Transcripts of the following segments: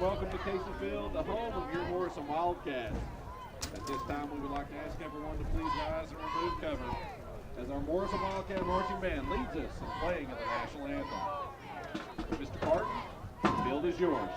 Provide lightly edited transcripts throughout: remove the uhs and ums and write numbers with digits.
welcome to Casey Field, the home of your Morrison Wildcats. At this time, we would like to ask everyone to please rise and remove cover as our Morrison Wildcat marching band leads us in playing of the national anthem. Mr. Barton, the field is yours.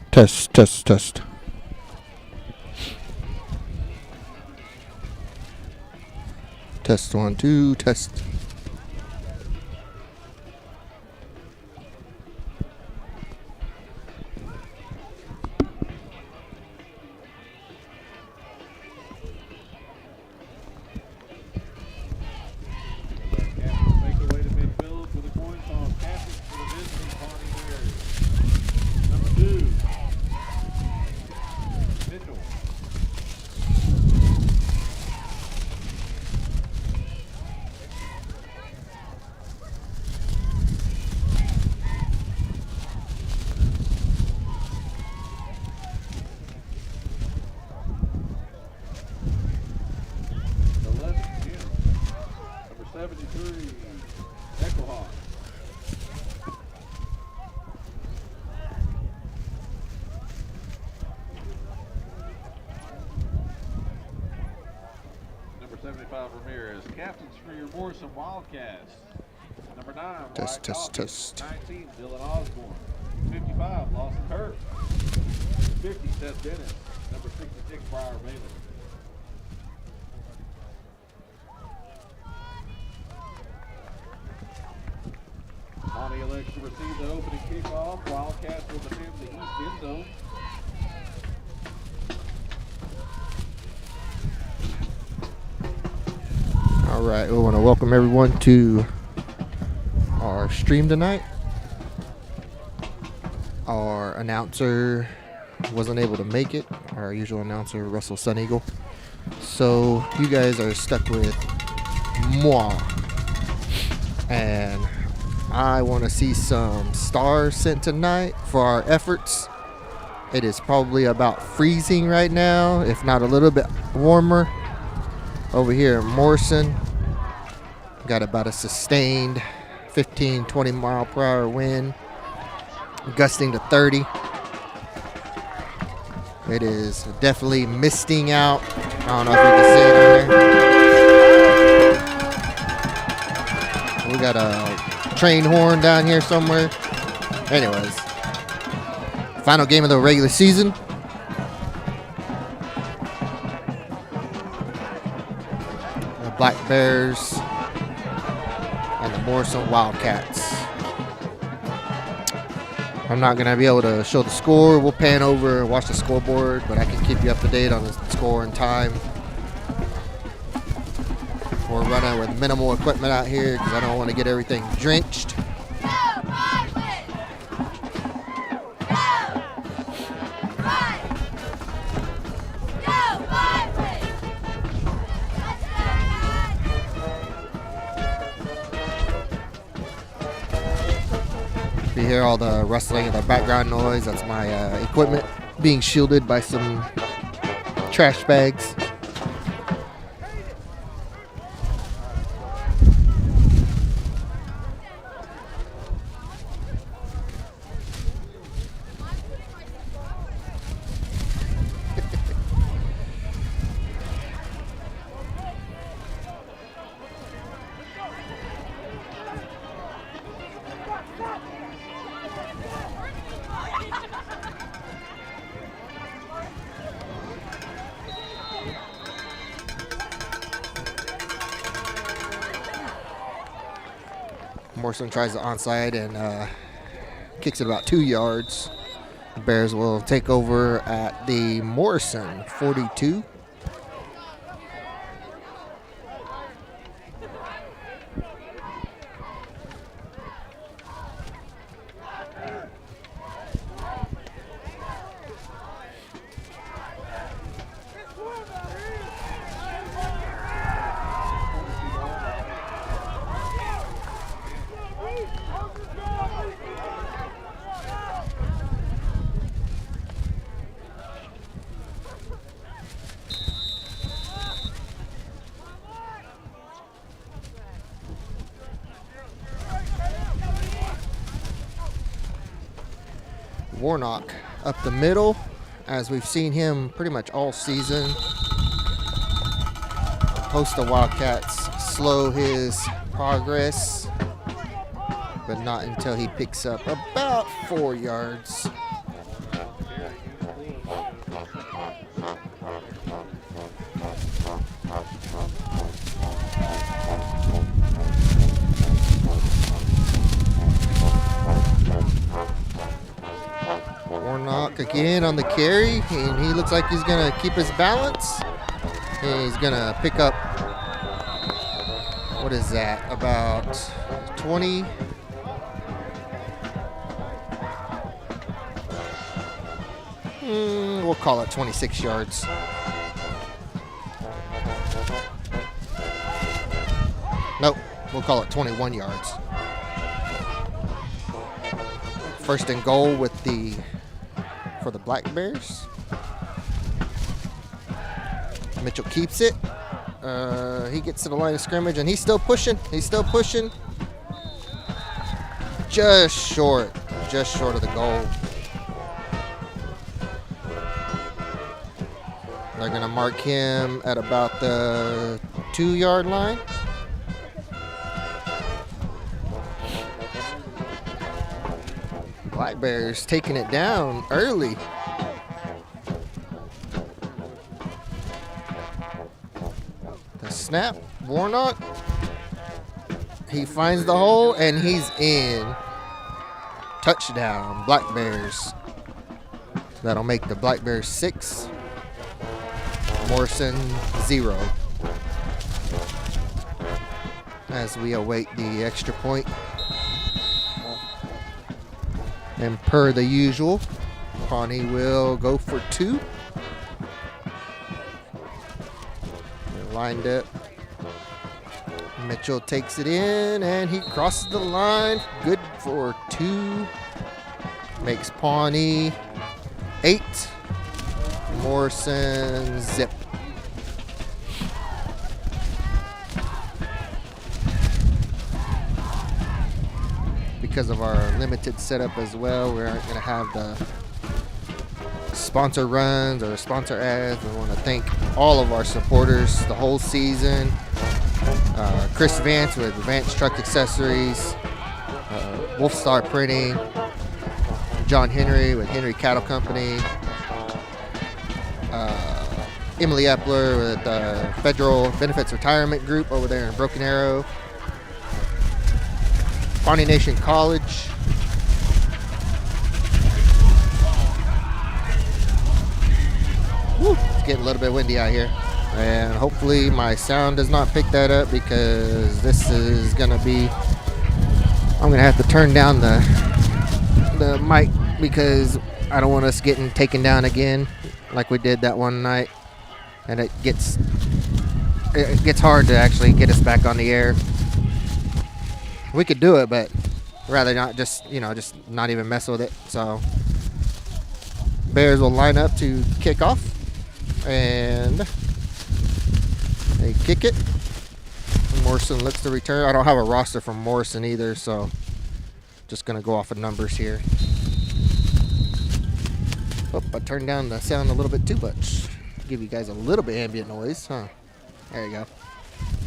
Test, test, test. Test 1, 2, test. Make their way to midfield with a coin toss. Captains for the visiting Pawnee Bears. Number 2. Mitchell. The left, Jim. Number 73, Echo Hawk. Number 75, Ramirez. Captains for your Morrison Wildcats. Number 9, Test, Wyatt test, Dawkins. test. 19, Dylan Osborne. 55, Lawson Hurt. 50, Seth Dennis. Number 66, Briar Bailey. Pawnee elects to receive the opening kickoff. Wildcats will defend the east end zone. All right, we want to welcome everyone to our stream tonight. Our announcer wasn't able to make it, our usual announcer, Russell Suneagle. So you guys are stuck with moi. And I want to see some stars sent tonight for our efforts. It is probably about freezing right now, if not a little bit warmer. Over here in Morrison, got about a sustained 15-20 mile per hour wind, gusting to 30. It is definitely misting out. I don't know if you can see it on there. We got a train horn down here somewhere. Anyways, final game of the regular season. The Black Bears and the Morrison Wildcats. I'm not going to be able to show the score. We'll pan over and watch the scoreboard, but I can keep you up to date on the score and time. We're running with minimal equipment out here because I don't want to get everything drenched. You hear all the rustling and the background noise. That's my equipment being shielded by some trash bags. Morrison tries the onside and kicks it about 2 yards. The Bears will take over at the Morrison 42. Warnock up the middle, as we've seen him pretty much all season. Host the Wildcats slow his progress, but not until he picks up about 4 yards. Warnock again on the carry, and he looks like he's going to keep his balance. And he's going to pick up, what is that, about 20. We'll call it 26 yards. Nope, we'll call it 21 yards. First and goal for the Black Bears. Mitchell keeps it. He gets to the line of scrimmage, and he's still pushing. Just short of the goal. They're going to mark him at about the 2-yard line. Black Bears taking it down early. The snap, Warnock. He finds the hole, and he's in. Touchdown, Black Bears. That'll make the Black Bears 6, Morrison 0. As we await the extra point. And per the usual, Pawnee will go for 2. They're lined up. Mitchell takes it in, and he crosses the line. Good for 2. Makes Pawnee 8. Morrison zip. Because of our limited setup as well, we aren't going to have the sponsor runs or sponsor ads. We want to thank all of our supporters the whole season. Chris Vance with Vance Truck Accessories, Wolf Star Printing, John Henry with Henry Cattle Company, Emily Epler with Federal Benefits Retirement Group over there in Broken Arrow, Pawnee Nation College, woo, it's getting a little bit windy out here, and hopefully my sound does not pick that up, because this is gonna be, I'm gonna have to turn down the mic, because I don't want us getting taken down again like we did that one night, and it gets hard to actually get us back on the air. We could do it, but rather not, just not even mess with it. So Bears will line up to kick off, and they kick it. Morrison looks to return. I don't have a roster from Morrison either, so just gonna go off of numbers here. Oh, I turned down the sound a little bit too much. Give you guys a little bit ambient noise, huh? There you go.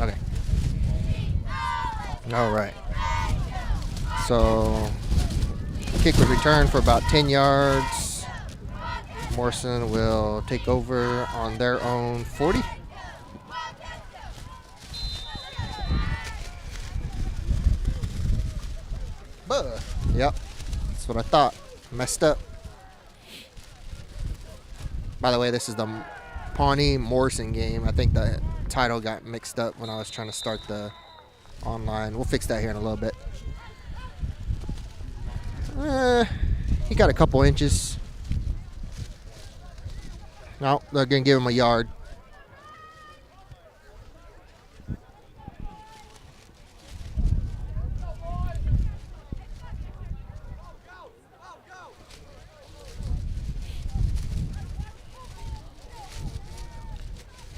Okay. All right. So kick will return for about 10 yards. Morrison will take over on their own 40. Yep, that's what I thought. Messed up. By the way, this is the Pawnee Morrison game. I think the title got mixed up when I was trying to start the online. We'll fix that here in a little bit. He got a couple inches. No, they're going to give him a yard.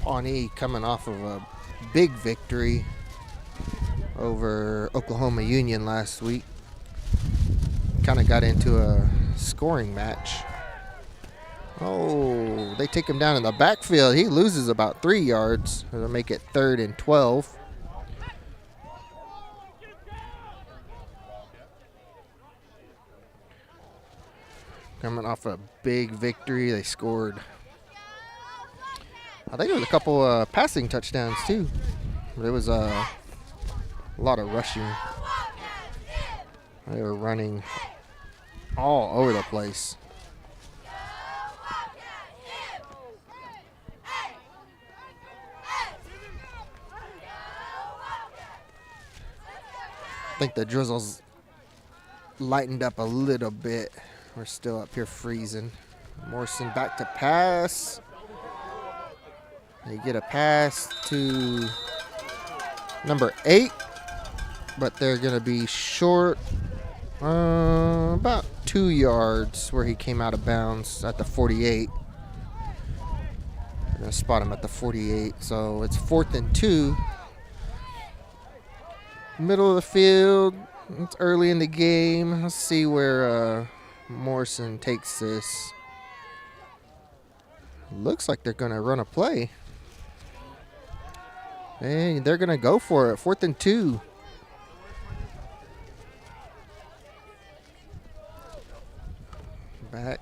Pawnee coming off of a big victory over Oklahoma Union last week. Kind of got into a scoring match. Oh, they take him down in the backfield. He loses about 3 yards. They'll make it 3rd and 12. Coming off a big victory. They scored, I think it was a couple passing touchdowns too. There was a lot of rushing. They were running all over the place. I think the drizzle's lightened up a little bit. We're still up here freezing. Morrison back to pass. They get a pass to number 8, but they're going to be short about 2 yards where he came out of bounds at the 48. They're going to spot him at the 48, so it's 4th and 2. Middle of the field. It's early in the game. Let's see where Morrison takes this. Looks like they're going to run a play. Hey, they're going to go for it. 4th and 2. Back.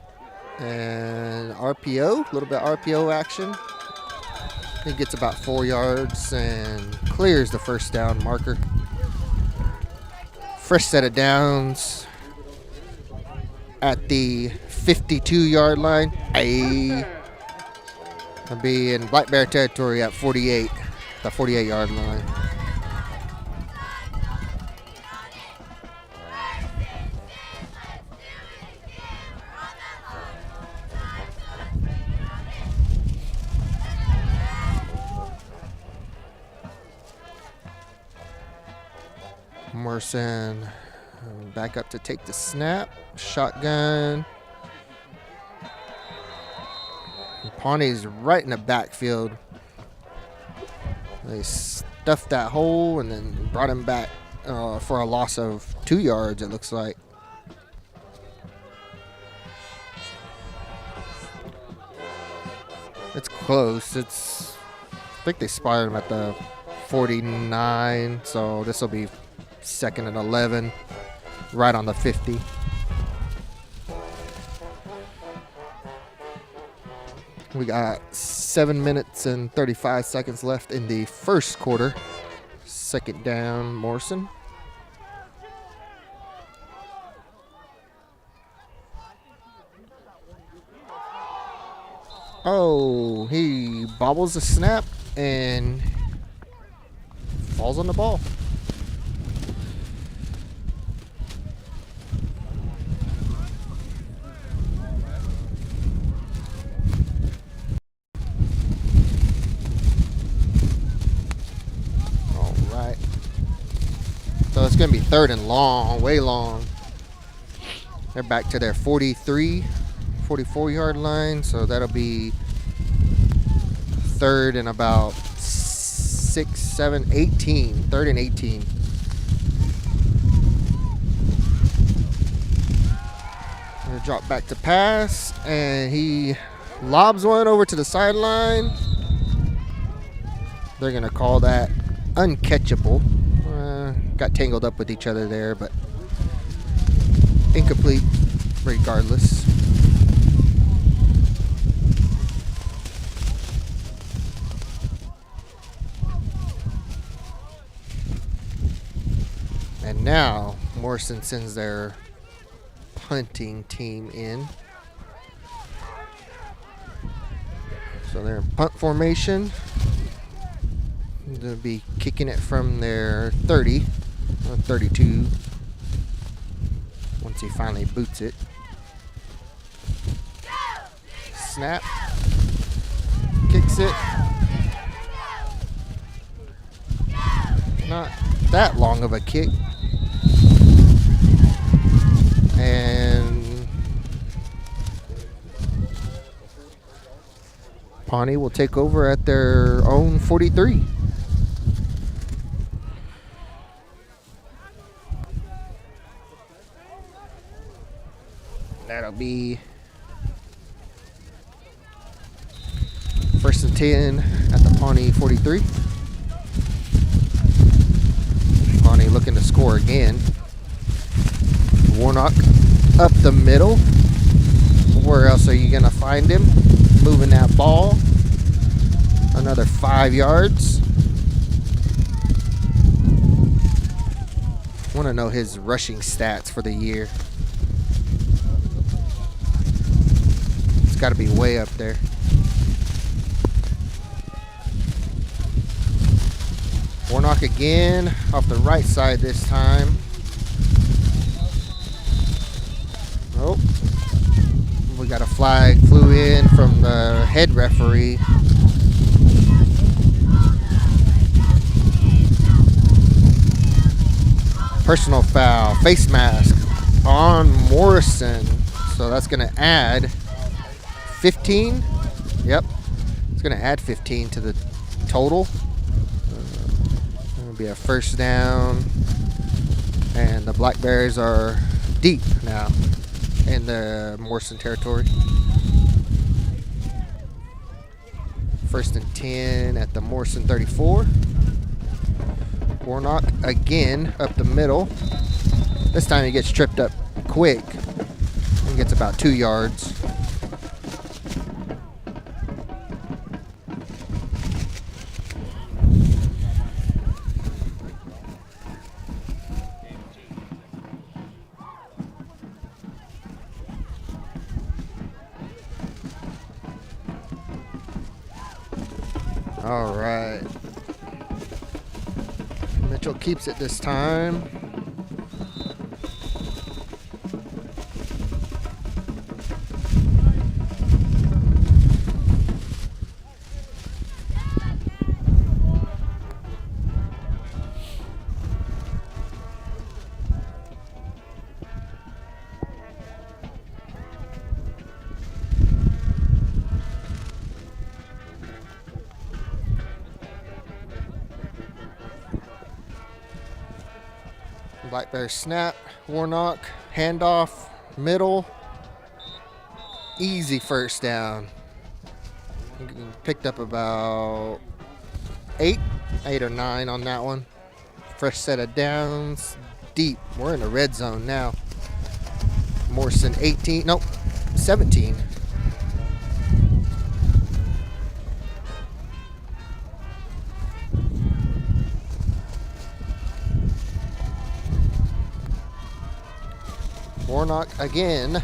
And RPO. A little bit RPO action. He gets about 4 yards and clears the first down marker. Fresh set of downs at the 52-yard line. Hey. I'll be in Black Bear territory at 48. The 48-yard line. Morrison back up to take the snap. Shotgun. Pawnee's right in the backfield. They stuffed that hole and then brought him back for a loss of 2 yards, it looks like. close. I think they spotted him at the 49, so this will be 2nd and 11, right on the 50. We got 7 minutes and 35 seconds left in the first quarter. 2nd down, Morrison. Oh, he bobbles the snap and falls on the ball. All right. So it's going to be 3rd and long, way long. They're back to their 43, 44-yard line, so that'll be 3rd and about 6, 7, 18. 3rd and 18. Gonna drop back to pass, and he lobs one over to the sideline. They're gonna call that uncatchable. Got tangled up with each other there, but incomplete regardless. And now Morrison sends their punting team in. So they're in punt formation. They'll be kicking it from their 30, 32. Once he finally boots it. Snap. Kicks it. Not that long of a kick. And Pawnee will take over at their own 43. That'll be 1st and 10 at the Pawnee 43. Pawnee looking to score again. Warnock up the middle. Where else are you going to find him? Moving that ball. Another 5 yards. Want to know his rushing stats for the year. It's got to be way up there. Warnock again, off the right side this time. Oh, we got a flag flew in from the head referee. Personal foul, face mask on Morrison. So that's going to add 15. Yep, it's going to add 15 to the total. It'll be a 1st down. And the Black Bears are deep now in the Morrison territory. 1st and 10 at the Morrison 34. Warnock again up the middle. This time he gets tripped up quick and gets about 2 yards. All right. Mitchell keeps it this time. Black Bear snap, Warnock, handoff, middle, easy 1st down. Picked up about 8 or 9 on that one. Fresh set of downs, deep. We're in the red zone now. Morrison 18, nope, 17. Warnock again.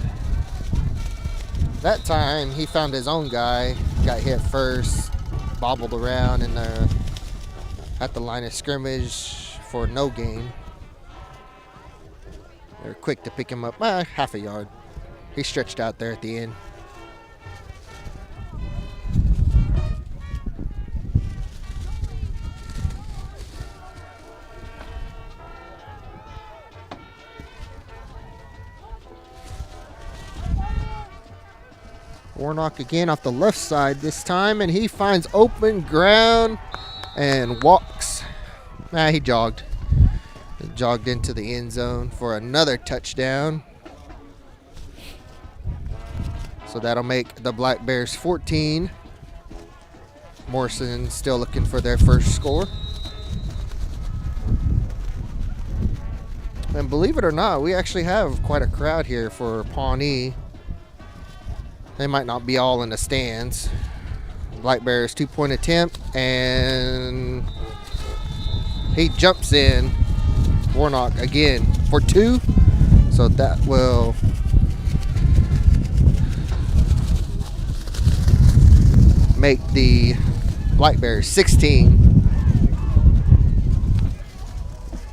That time he found his own guy, got hit first, bobbled around in the at the line of scrimmage for no gain. They're quick to pick him up, half a yard. He stretched out there at the end. Warnock again off the left side this time, and he finds open ground and walks. He jogged. He jogged into the end zone for another touchdown. So that'll make the Black Bears 14. Morrison still looking for their first score. And believe it or not, we actually have quite a crowd here for Pawnee. They might not be all in the stands. Black Bears 2-point attempt, and he jumps in. Warnock again for 2. So that will make the Black Bears 16.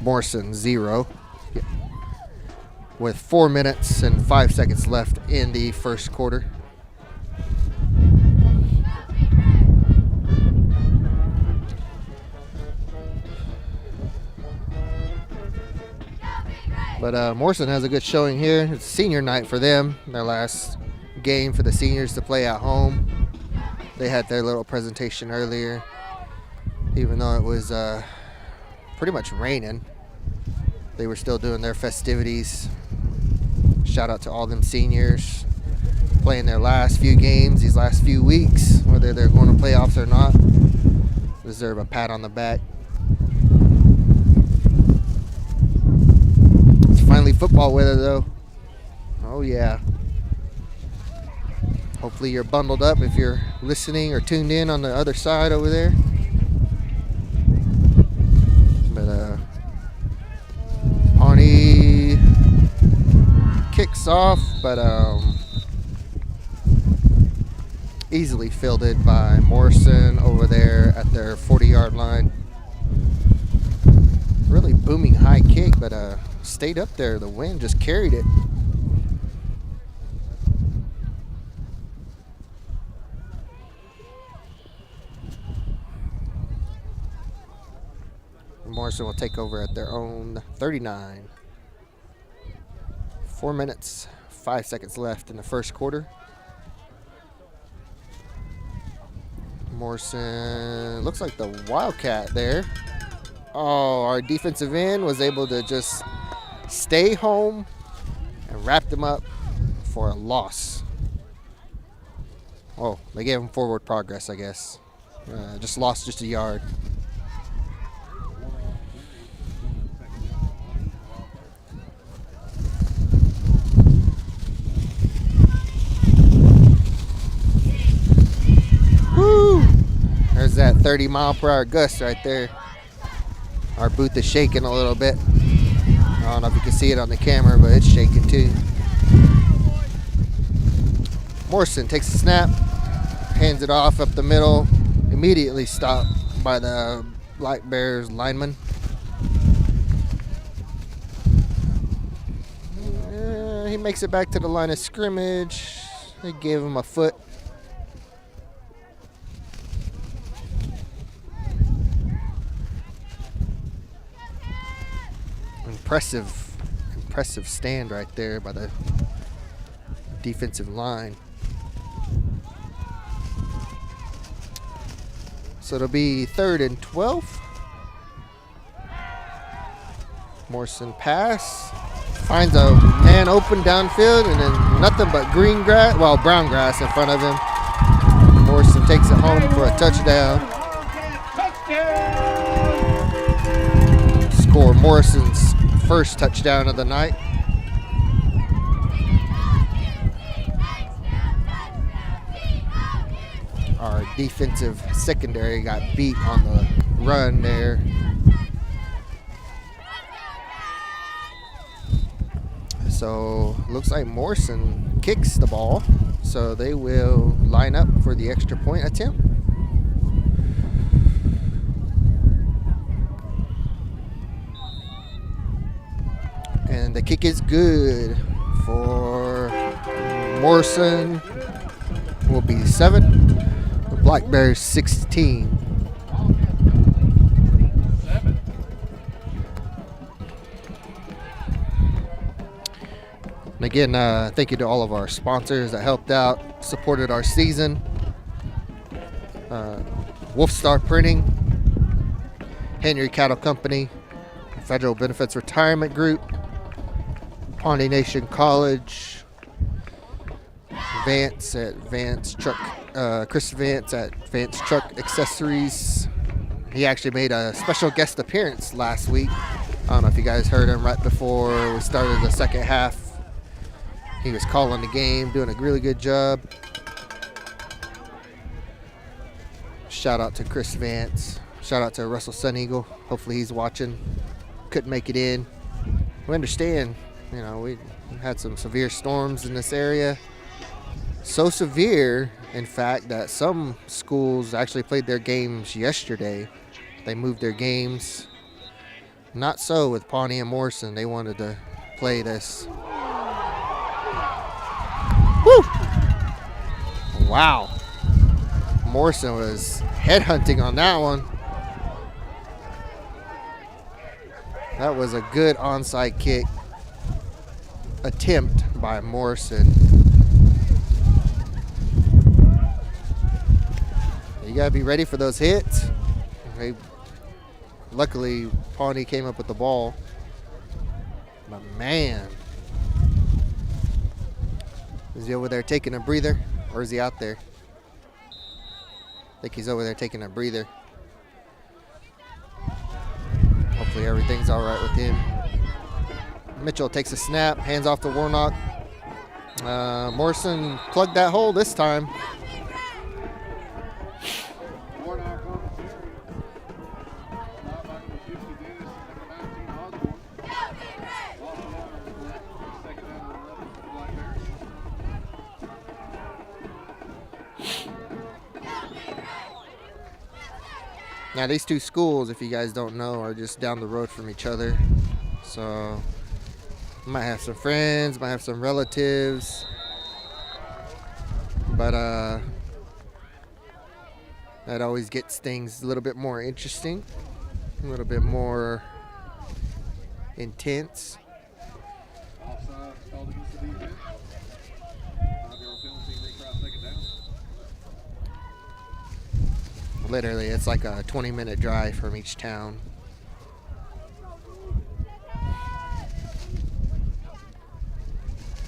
Morrison 0. With 4 minutes and 5 seconds left in the first quarter. But Morrison has a good showing here. It's senior night for them. Their last game for the seniors to play at home. They had their little presentation earlier, even though it was pretty much raining. They were still doing their festivities. Shout out to all them seniors playing their last few games these last few weeks, whether they're going to playoffs or not. Deserve a pat on the back. Finally football weather though. Oh yeah. Hopefully you're bundled up if you're listening or tuned in on the other side over there. But Pawnee kicks off, but easily fielded by Morrison over there at their 40-yard line. Really booming high kick, but stayed up there. The wind just carried it. Morrison will take over at their own 39. 4 minutes, 5 seconds left in the first quarter. Morrison looks like the Wildcat there. Oh, our defensive end was able to just stay home and wrap them up for a loss. Oh, they gave him forward progress, I guess. Just lost just a yard. Woo! There's that 30-mile-per-hour gust right there. Our booth is shaking a little bit. I don't know if you can see it on the camera, but it's shaking too. Morrison takes the snap, hands it off up the middle, immediately stopped by the Black Bears lineman. He makes it back to the line of scrimmage. They gave him a foot. Impressive stand right there by the defensive line. So it'll be 3rd and 12. Morrison pass. Finds a man open downfield, and then nothing but green grass, well, brown grass in front of him. Morrison Morrison takes it home for a touchdown. Score Morrison's first touchdown of the night. Our defensive secondary got beat on the run there. So looks like Morrison kicks the ball, so they will line up for the extra point attempt. And the kick is good for Morrison. Will be 7. The Black Bears 16. And again, thank you to all of our sponsors that helped out, supported our season. Wolf Star Printing, Henry Cattle Company, Federal Benefits Retirement Group, Pawnee Nation College, Vance at Vance Truck, Chris Vance at Vance Truck Accessories. He actually made a special guest appearance last week. I don't know if you guys heard him right before we started the second half. He was calling the game, doing a really good job. Shout out to Chris Vance. Shout out to Russell Sun Eagle. Hopefully he's watching. Couldn't make it in. We understand, you know, we had some severe storms in this area. So severe, in fact, that some schools actually played their games yesterday. They moved their games. Not so with Pawnee and Morrison. They wanted to play this. Woo! Wow. Morrison was headhunting on that one. That was a good onside kick attempt by Morrison. You gotta be ready for those hits. Luckily, Pawnee came up with the ball. But man. Is he over there taking a breather, or is he out there? I think he's over there taking a breather. Hopefully everything's all right with him. Mitchell takes a snap, hands off to Warnock. Morrison plugged that hole this time. Now these two schools, if you guys don't know, are just down the road from each other. So might have some friends, might have some relatives. But that always gets things a little bit more interesting, a little bit more intense. Offside called against the defense. 5-yard penalty, recross second down. Literally, it's like a 20-minute drive from each town.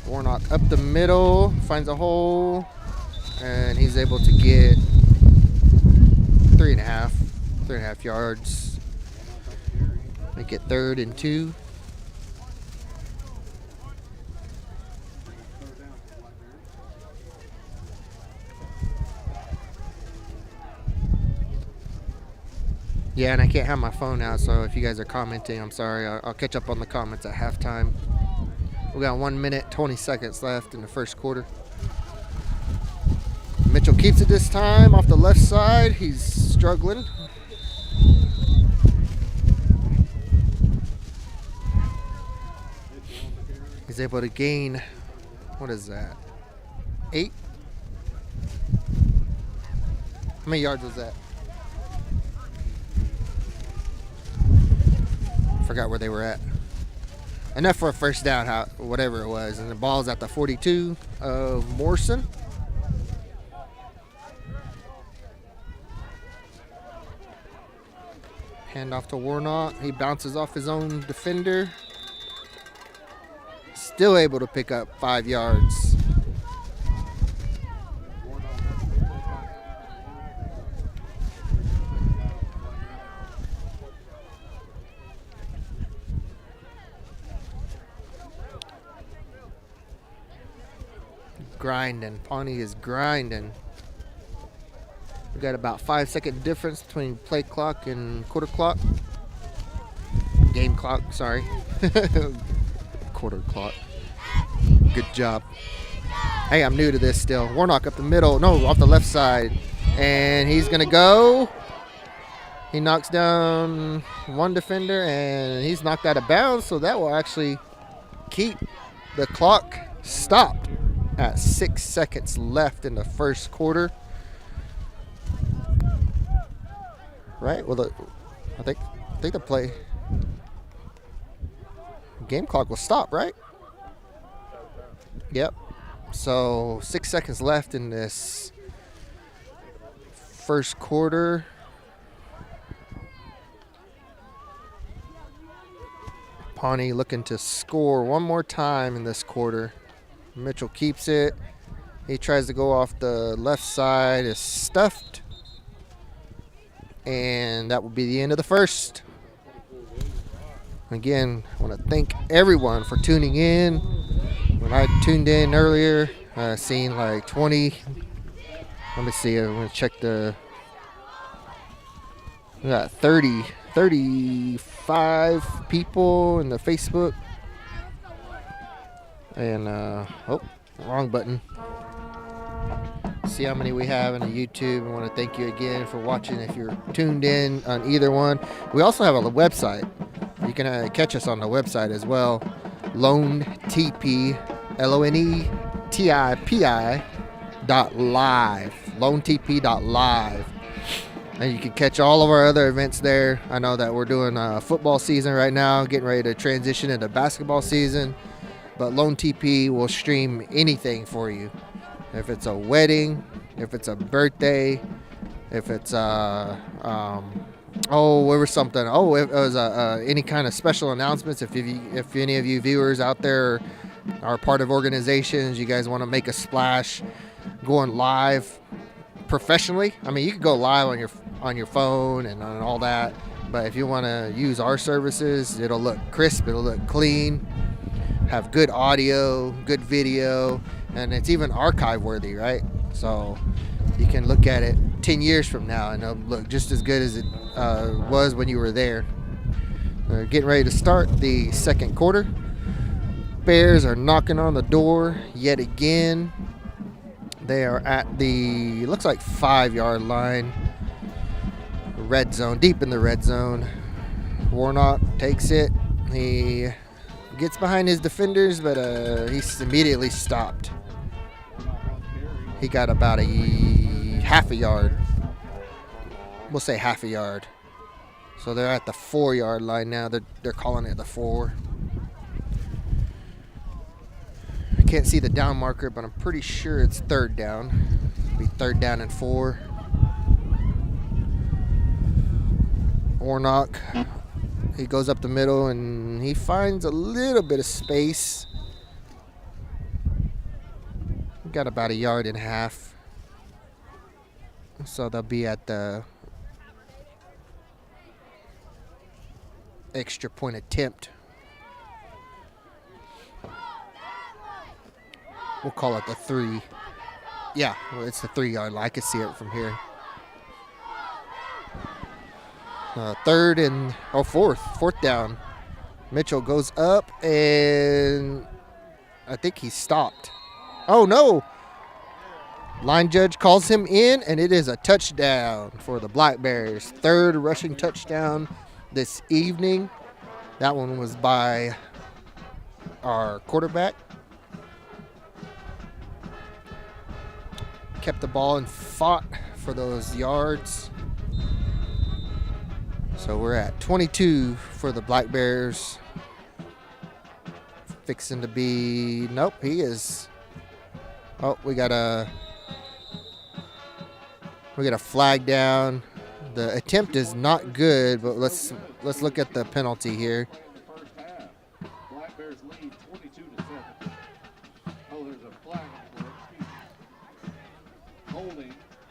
Warnock up the middle, finds a hole, and he's able to get 3.5 yards. Make it 3rd and 2. Yeah, and I can't have my phone out, so if you guys are commenting, I'm sorry. I'll catch up on the comments at halftime. We got 1 minute, 20 seconds left in the first quarter. Mitchell keeps it this time off the left side. He's struggling. He's able to gain, what is that, 8? How many yards was that? Forgot where they were at. Enough for a first down, whatever it was. And the ball's at the 42 of Morrison. Hand off to Warnock. He bounces off his own defender. Still able to pick up 5 yards. grinding. Pawnee is grinding. We got about 5-second difference between play clock and quarter clock. Game clock, sorry. Quarter clock. Good job. Hey, I'm new to this still. Warnock up the middle. No, off the left side. And he's going to go. He knocks down one defender, and he's knocked out of bounds, so that will actually keep the clock stopped at 6 seconds left in the first quarter. Right? Well, I think the play game clock will stop, right? Yep. So 6 seconds left in this first quarter. Pawnee looking to score one more time in this quarter. Mitchell keeps it. He tries to go off the left side. Is stuffed. And that will be the end of the first. Again, I want to thank everyone for tuning in. When I tuned in earlier, I seen like 20. Let me see. I'm going to check the. We got 35 people in the Facebook. And, oh, wrong button. See how many we have in the YouTube. I want to thank you again for watching if you're tuned in on either one. We also have a website. You can catch us on the website as well. LoneTP, LoneTPI.live. LoneTP.live. And you can catch all of our other events there. I know that we're doing football season right now, getting ready to transition into basketball season. But Lone TP will stream anything for you. If it's a wedding, if it's a birthday, if it's it was something. Oh, it was any kind of special announcements. If any of you viewers out there are part of organizations, you guys want to make a splash, going live professionally. I mean, you can go live on your phone and on all that. But if you want to use our services, it'll look crisp. It'll look clean. Have good audio, good video, and it's even archive worthy, right? So you can look at it 10 years from now and it'll look just as good as it was when you were there. We're getting ready to start the second quarter. Bears are knocking on the door yet again. They are at the, looks like 5-yard line. Red zone, deep in the red zone. Warnock takes it. He gets behind his defenders, but he's immediately stopped. He got about half a yard. We'll say half a yard. So they're at the 4-yard line now. They're calling it the 4. I can't see the down marker, but I'm pretty sure it's third down. It'll be 3rd down and 4. Warnock. He goes up the middle and he finds a little bit of space. Got about 1.5 yards. So they'll be at the extra point attempt. We'll call it the 3. Yeah, well, it's the 3-yard line. I can see it from here. 4th down. Mitchell goes up, and I think he's stopped. Oh, no. Line judge calls him in, and it is a touchdown for the Black Bears. 3rd rushing touchdown this evening. That one was by our quarterback. Kept the ball and fought for those yards. So we're at 22 for the Black Bears. Fixing to be, nope, he is. Oh, we got a flag down. The attempt is not good, but let's look at the penalty here. Black Bears lead 22-7. Oh, there's a flag on the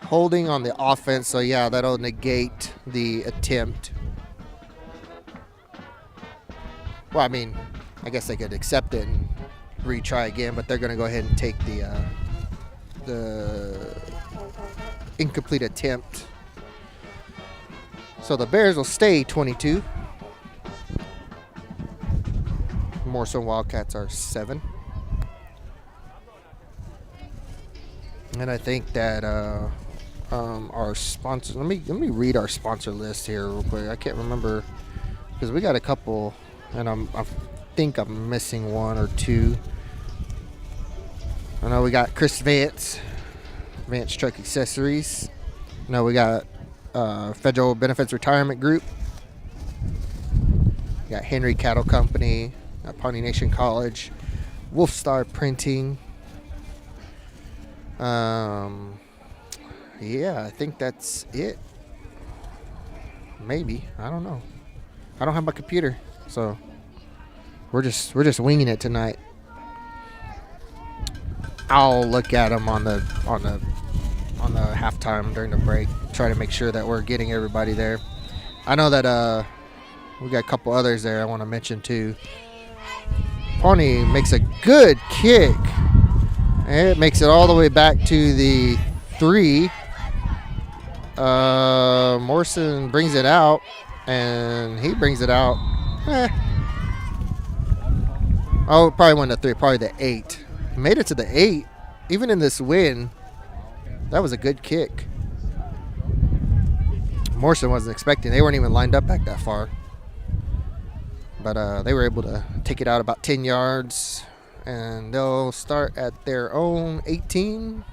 Holding on the offense, so yeah, that'll negate the attempt. Well, I mean, I guess they could accept it and retry again, but they're going to go ahead and take the the incomplete attempt. So the Bears will stay 22. Morrison Wildcats are 7. And I think that our sponsor. Let me read our sponsor list here real quick. I can't remember because we got a couple, and I think I'm missing one or two. I know we got Chris Vance Truck Accessories. I know we got Federal Benefits Retirement Group. We got Henry Cattle Company, Pawnee Nation College, Wolf Star Printing. Yeah, I think that's it. Maybe, I don't know. I don't have my computer, so we're just winging it tonight. I'll look at them on the halftime during the break, try to make sure that we're getting everybody there. I know that we got a couple others there I want to mention too. Pawnee makes a good kick. And it makes it all the way back to the 3. Morrison brings it out, and he brings it out. Oh, probably went to 3, probably the 8. Made it to the 8. Even in this win, that was a good kick. Morrison wasn't expecting. They weren't even lined up back that far. But they were able to take it out about 10 yards. And they'll start at their own 18.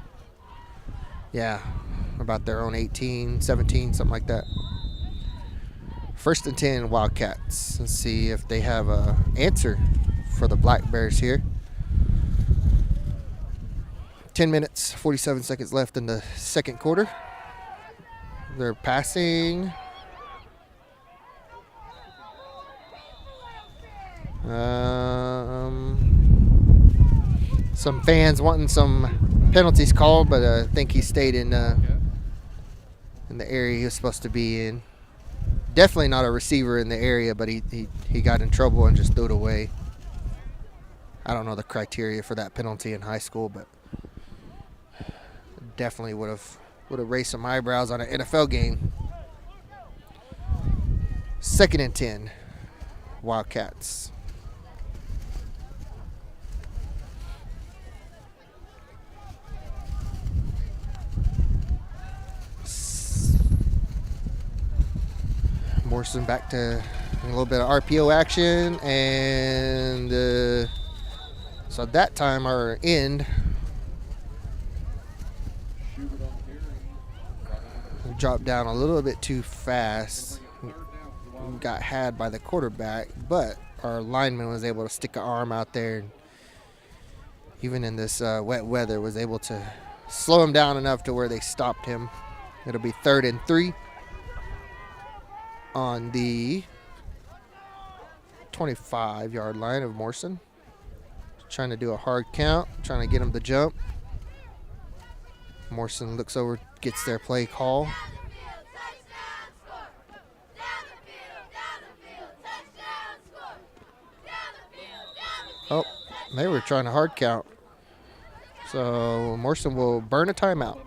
Yeah, about their own 18, 17, something like that. 1st and 10 Wildcats. Let's see if they have an answer for the Black Bears here. 10 minutes, 47 seconds left in the second quarter. They're passing. Some fans wanting some penalties called, but I think he stayed in the area he was supposed to be in. Definitely not a receiver in the area, but he got in trouble and just threw it away. I don't know the criteria for that penalty in high school, but definitely would have raised some eyebrows on an NFL game. 2nd and 10, Wildcats. Morrison back to a little bit of RPO action, and so that time our end dropped down a little bit too fast. We got had by the quarterback, but our lineman was able to stick an arm out there, and even in this wet weather was able to slow him down enough to where they stopped him. It'll be 3rd and 3 on the 25-yard line of Morrison. Trying to do a hard count, trying to get him to jump. Morrison looks over, gets their play call. Oh, they were trying to hard count. So Morrison will burn a timeout.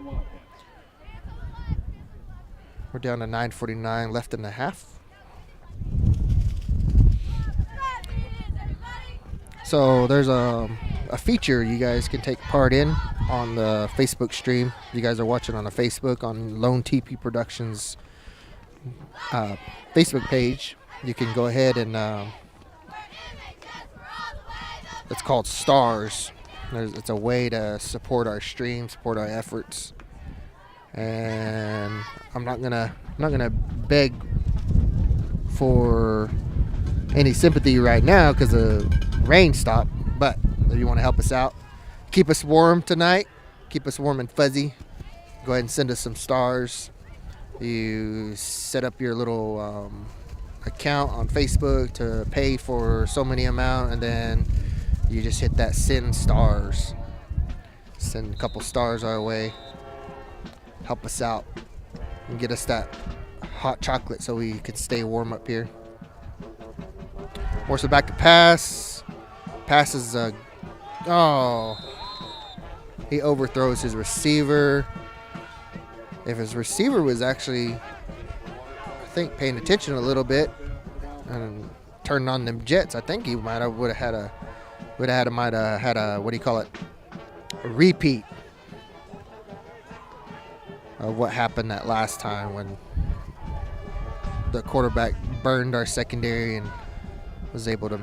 We're down to 9:49 left in the half. So there's a feature you guys can take part in on the Facebook stream. You guys are watching on the Facebook on Lone TP Productions Facebook page. You can go ahead and it's called Stars. It's a way to support our stream, support our efforts. And I'm not gonna beg for any sympathy right now because the rain stopped. But if you want to help us out, keep us warm tonight, keep us warm and fuzzy, go ahead and send us some stars. You set up your little account on Facebook to pay for so many amount, and then you just hit that send stars. Send a couple stars our way. Help us out and get us that hot chocolate so we could stay warm up here. Morrison back to pass. Passes he He overthrows his receiver. If his receiver was actually, I think, paying attention a little bit and turned on them jets, I think he might have had a what do you call it? A repeat of what happened that last time when the quarterback burned our secondary and was able to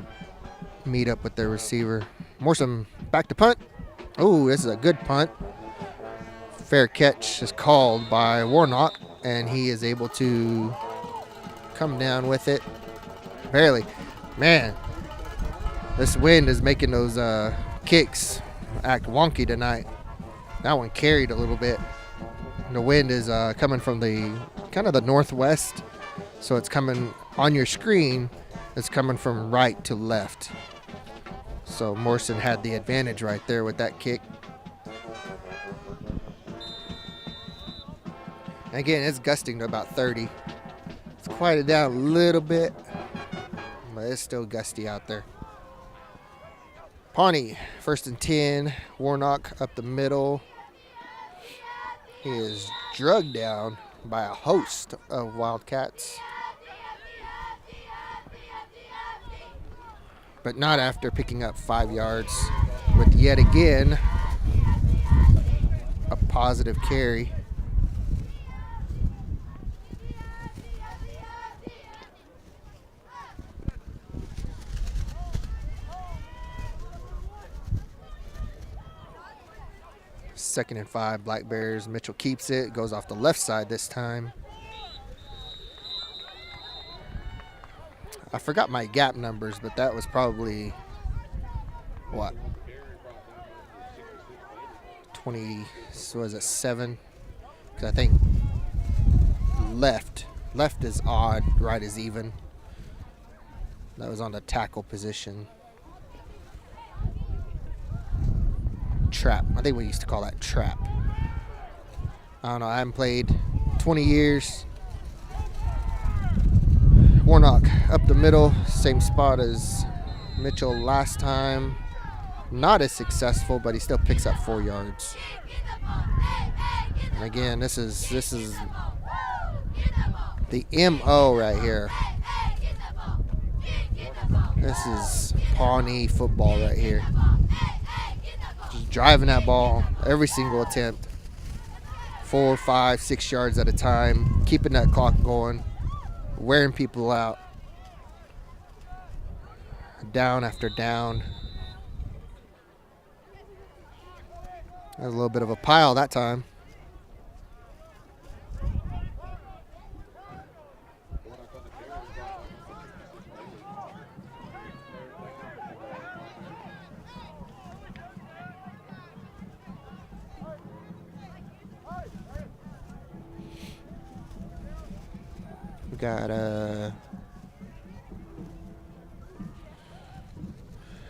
meet up with their receiver. Morrison back to punt. Oh, this is a good punt. Fair catch is called by Warnock, and he is able to come down with it. Barely. Man, this wind is making those kicks act wonky tonight. That one carried a little bit. The wind is coming from the kind of the northwest, so it's coming on your screen. It's coming from right to left. So Morrison had the advantage right there with that kick. Again, it's gusting to about 30. It's quieted down a little bit, but it's still gusty out there. Pawnee, 1st and 10. Warnock up the middle. He is drugged down by a host of Wildcats, but not after picking up 5 yards with yet again a positive carry. Second and 5, Black Bears. Mitchell keeps it, goes off the left side this time. I forgot my gap numbers, but that was probably, what, 20, so was it 7? Because I think left is odd, right is even. That was on the tackle position. Trap. I think we used to call that trap. I don't know. I haven't played 20 years. Warnock up the middle. Same spot as Mitchell last time. Not as successful, but he still picks up 4 yards. And again, this is the MO right here. This is Pawnee football right here. Just driving that ball every single attempt. 4, 5, 6 yards at a time. Keeping that clock going. Wearing people out. Down after down. That was a little bit of a pile that time. We got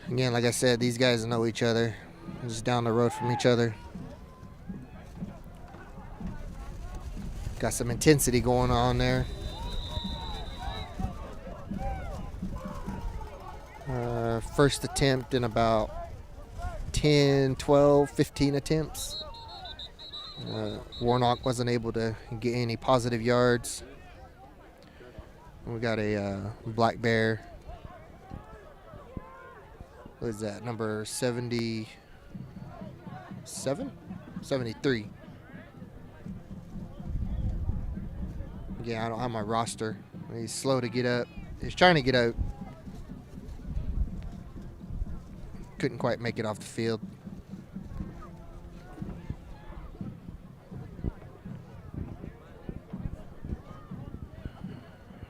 again, like I said, these guys know each other. Just down the road from each other. Got some intensity going on there. First attempt in about 10, 12, 15 attempts. Warnock wasn't able to get any positive yards. We got a Black Bear. What is that? Number 77? 73. Yeah, I don't have my roster. He's slow to get up. He's trying to get out. Couldn't quite make it off the field.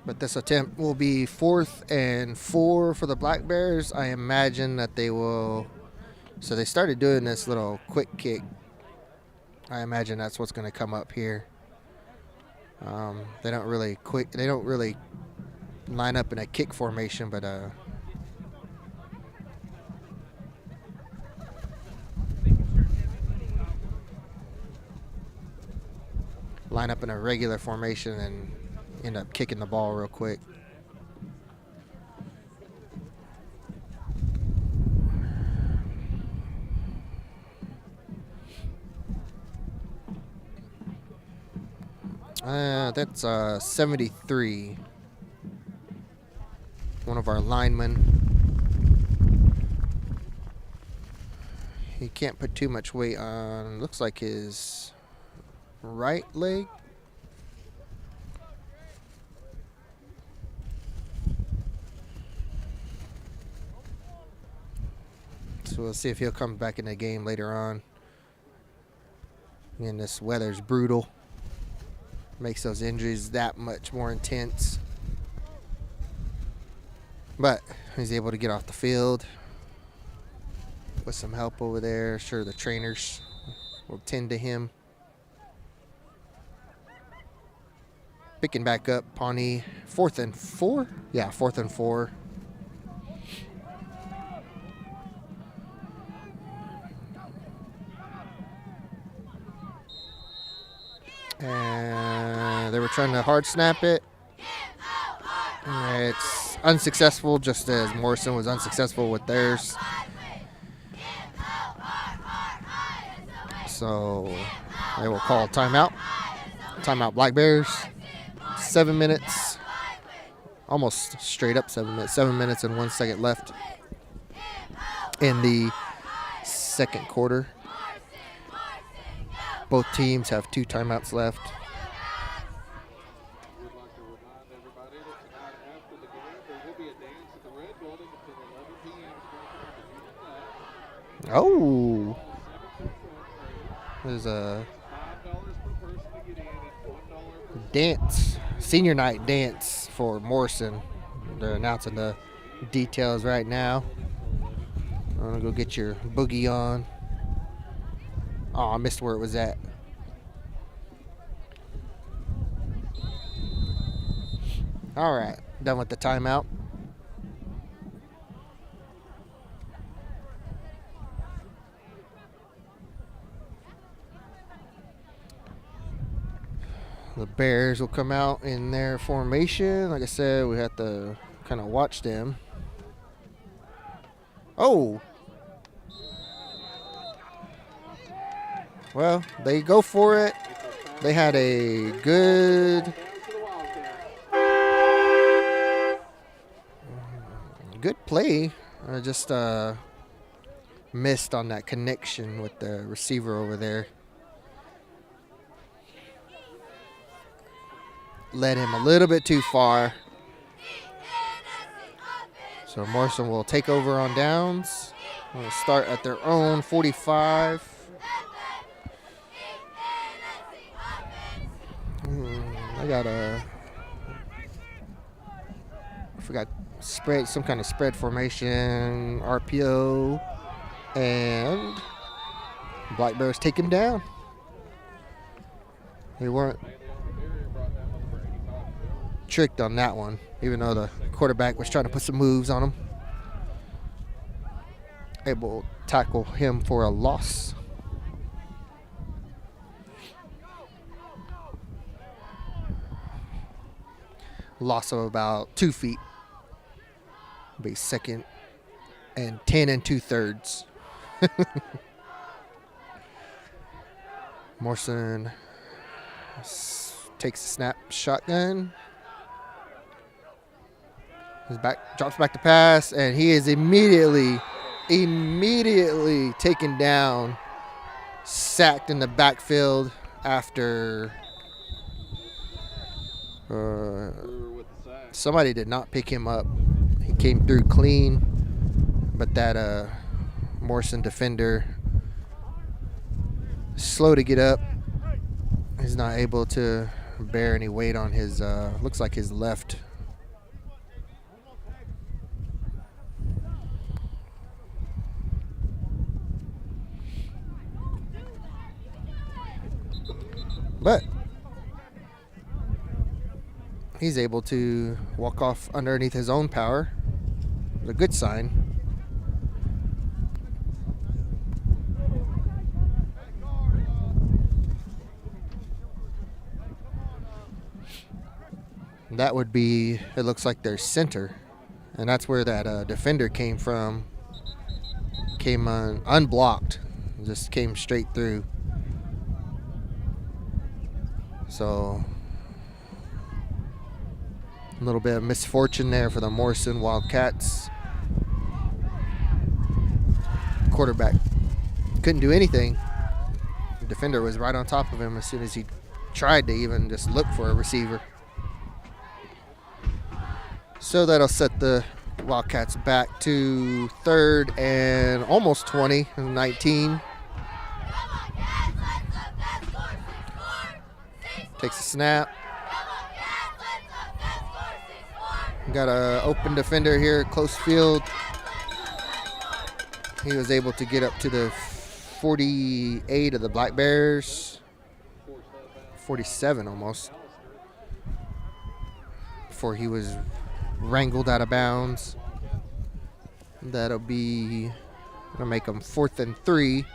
But this attempt will be 4th and 4 for the Black Bears. I imagine that they will. So they started doing this little quick kick. I imagine that's what's going to come up here. They don't really line up in a kick formation, but line up in a regular formation and end up kicking the ball real quick. That's 73. One of our linemen. He can't put too much weight on. Looks like his right leg. So we'll see if he'll come back in the game later on. And this weather's brutal. Makes those injuries that much more intense. But he's able to get off the field with some help over there. Sure, the trainers will tend to him. Picking back up, Pawnee, 4th and 4? Yeah, 4th and 4. And they were trying to hard snap it. It's unsuccessful, just as Morrison was unsuccessful with theirs. So they will call timeout. Timeout Black Bears. 7 minutes. Almost straight up 7 minutes. 7 minutes and 1 second left in the second quarter. Both teams have 2 timeouts left. We'd like to remind everybody that tonight after the game, there will be a dance at the Red Building until 11 p.m. Oh. There's a $5 per person to get in and $1 per dance, senior night dance for Morrison. They're announcing the details right now. I'm gonna go get your boogie on. Oh, I missed where it was at. All right, done with the timeout. The Bears will come out in their formation. Like I said, we have to kind of watch them. Oh. Well, they go for it. They had a good play. I just missed on that connection with the receiver over there. Led him a little bit too far. So Morrison will take over on downs. We'll start at their own 45. I forgot spread, some kind of spread formation, RPO, and Black Bears take him down. They weren't tricked on that one, even though the quarterback was trying to put some moves on him. Able to tackle him for a loss. Loss of about 2 feet. Be 2nd and 10 2/3. Morrison takes a snap, shotgun. His back drops back to pass, and he is immediately taken down, sacked in the backfield after somebody did not pick him up. He came through clean, but that Morrison defender, slow to get up. He's not able to bear any weight on his, looks like his left. But he's able to walk off underneath his own power. It's a good sign. That would be, it looks like their center. And that's where that defender came from. Came unblocked. Just came straight through. So A little bit of misfortune there for the Morrison Wildcats. Quarterback couldn't do anything. The defender was right on top of him as soon as he tried to even just look for a receiver. So that'll set the Wildcats back to 3rd and almost 20, 19. Takes a snap. Got an open defender here, close field. He was able to get up to the 48 of the Black Bears. 47 almost. Before he was wrangled out of bounds. That'll be, gonna make them 4th and 3.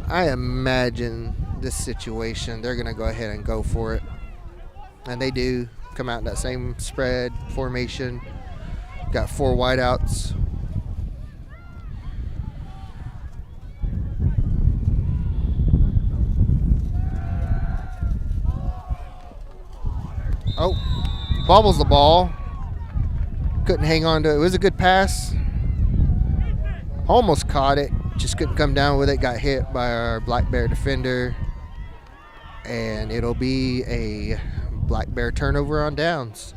I imagine this situation, they're gonna go ahead and go for it. And they do come out in that same spread formation. Got 4 wideouts. Oh, bobbles the ball. Couldn't hang on to it. It was a good pass. Almost caught it. Just couldn't come down with it. Got hit by our Black Bear defender. And it'll be a Black Bear turnover on downs.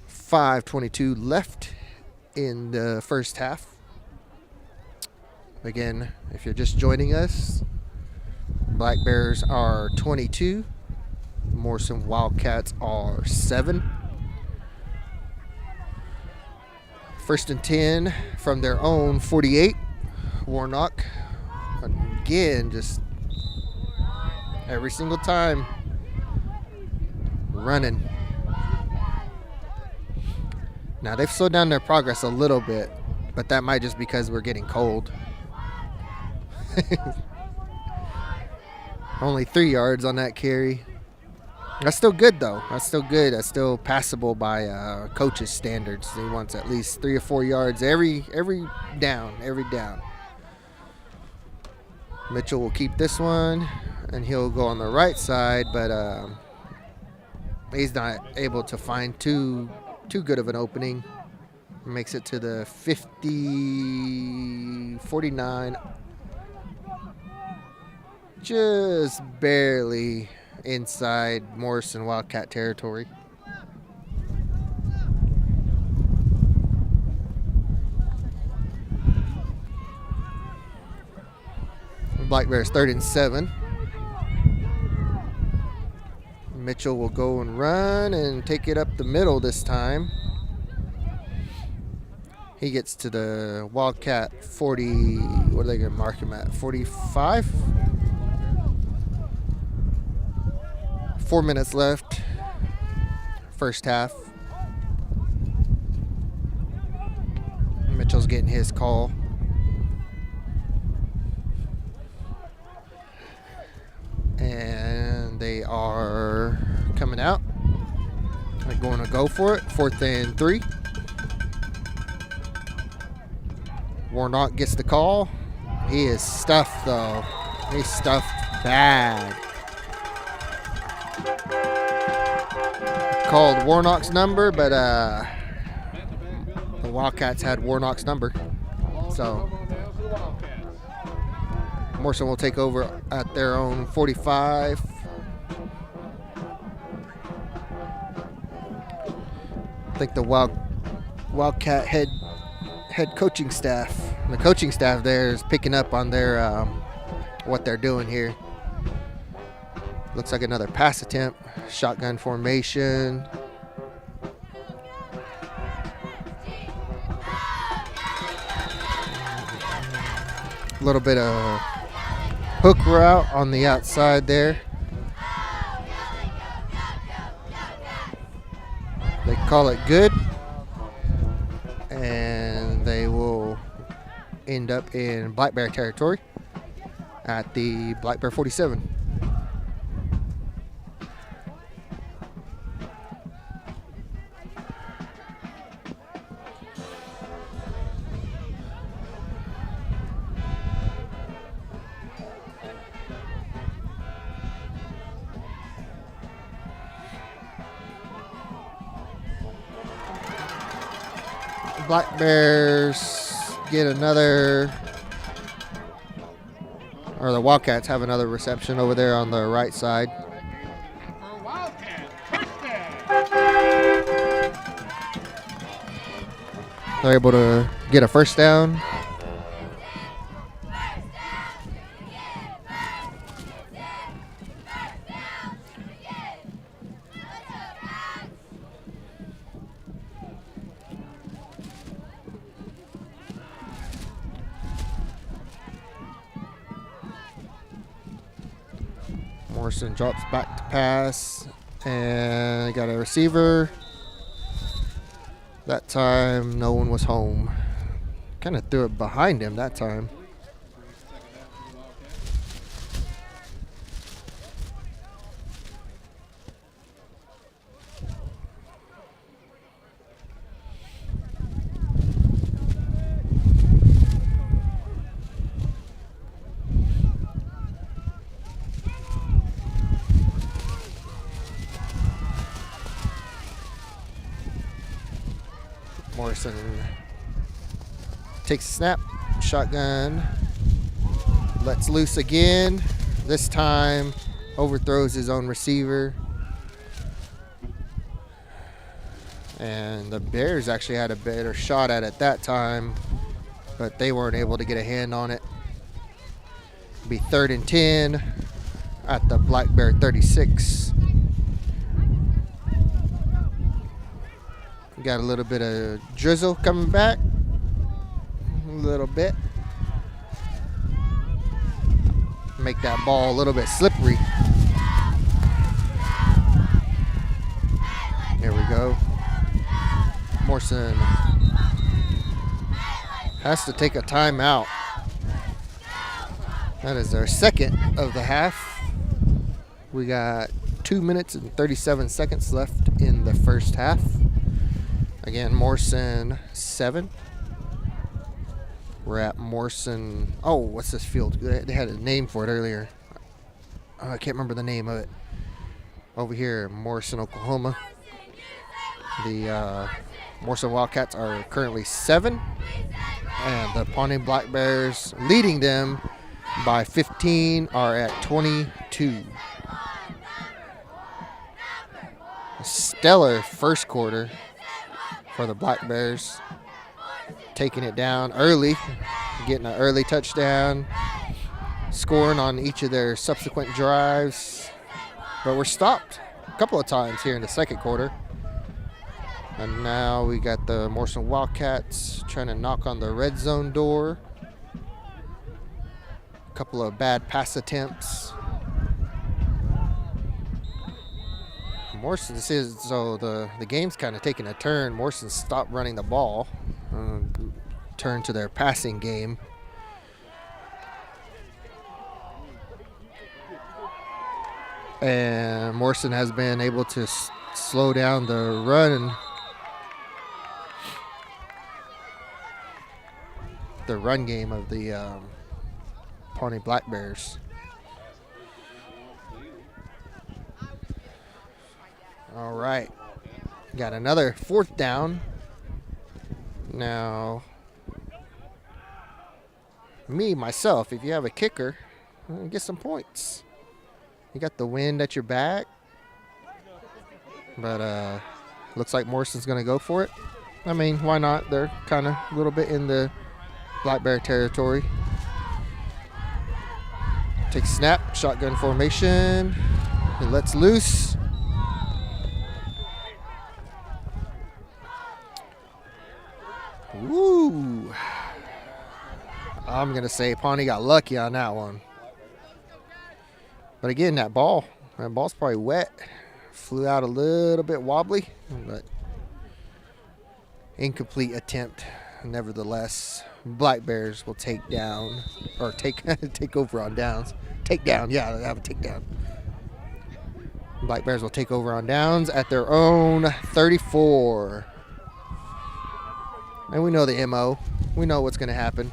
5:22 left in the first half. Again, if you're just joining us, Black Bears are 22. Morrison Wildcats are 7. 1st and 10 from their own 48. Warnock, again, just every single time running. Now they've slowed down their progress a little bit, but that might just because we're getting cold. Only 3 yards on that carry. That's still good, though. That's still good. That's still passable by coach's standards. He wants at least 3 or 4 yards every down. Mitchell will keep this one, and he'll go on the right side, but he's not able to find too good of an opening. Makes it to the 49. Just barely inside Morrison Wildcat territory. Black Bears 3rd and 7. Mitchell will go and run and take it up the middle this time. He gets to the Wildcat 40. What are they going to mark him at? 45? 4 minutes left. First half. Mitchell's getting his call. And they are coming out. They're going to go for it. 4th and 3. Warnock gets the call. He is stuffed, though. He's stuffed bad. Called Warnock's number, but the Wildcats had Warnock's number. So Morrison will take over at their own 45. I think the Wildcat head coaching staff, the coaching staff there is picking up on their what they're doing here. Looks like another pass attempt. Shotgun formation. A little bit of hook route on the outside there. They call it good. And they will end up in Black Bear territory at the Black Bear 47. Black Bears get another, or the Wildcats have another reception over there on the right side. For Wildcat touchdown. They're able to get a first down. Morrison drops back to pass and got a receiver. That time, no one was home. Kind of threw it behind him that time. Morrison takes a snap, shotgun, lets loose again. This time overthrows his own receiver. And the Bears actually had a better shot at it that time, but they weren't able to get a hand on it. Be 3rd and 10 at the Black Bear 36. Got a little bit of drizzle coming back. A little bit. Make that ball a little bit slippery. There we go. Morrison has to take a timeout. That is their second of the half. We got 2 minutes and 37 seconds left in the first half. Again, Morrison 7. We're at Morrison. Oh, what's this field? They had a name for it earlier. I can't remember the name of it. Over here, Morrison, Oklahoma. The Morrison Wildcats are currently 7. And the Pawnee Black Bears, leading them by 15, are at 22. A stellar first quarter for the Black Bears, taking it down early, getting an early touchdown, scoring on each of their subsequent drives. But we're stopped a couple of times here in the second quarter. And now we got the Morrison Wildcats trying to knock on the red zone door. A couple of bad pass attempts. Morrison, so the game's kind of taking a turn. Morrison stopped running the ball, turned to their passing game. And Morrison has been able to slow down the run game of the Pawnee Black Bears. All right, got another 4th down. Now, myself, if you have a kicker, get some points. You got the wind at your back, but looks like Morrison's going to go for it. I mean, why not? They're kind of a little bit in the Black Bear territory. Take snap, shotgun formation. It lets loose. Woo! I'm going to say Pawnee got lucky on that one. But again, that ball's probably wet. Flew out a little bit wobbly, but incomplete attempt nevertheless. Black Bears will take down, or take over on downs. Take down, yeah, they have a takedown. Black Bears will take over on downs at their own 34. And we know the MO. We know what's going to happen.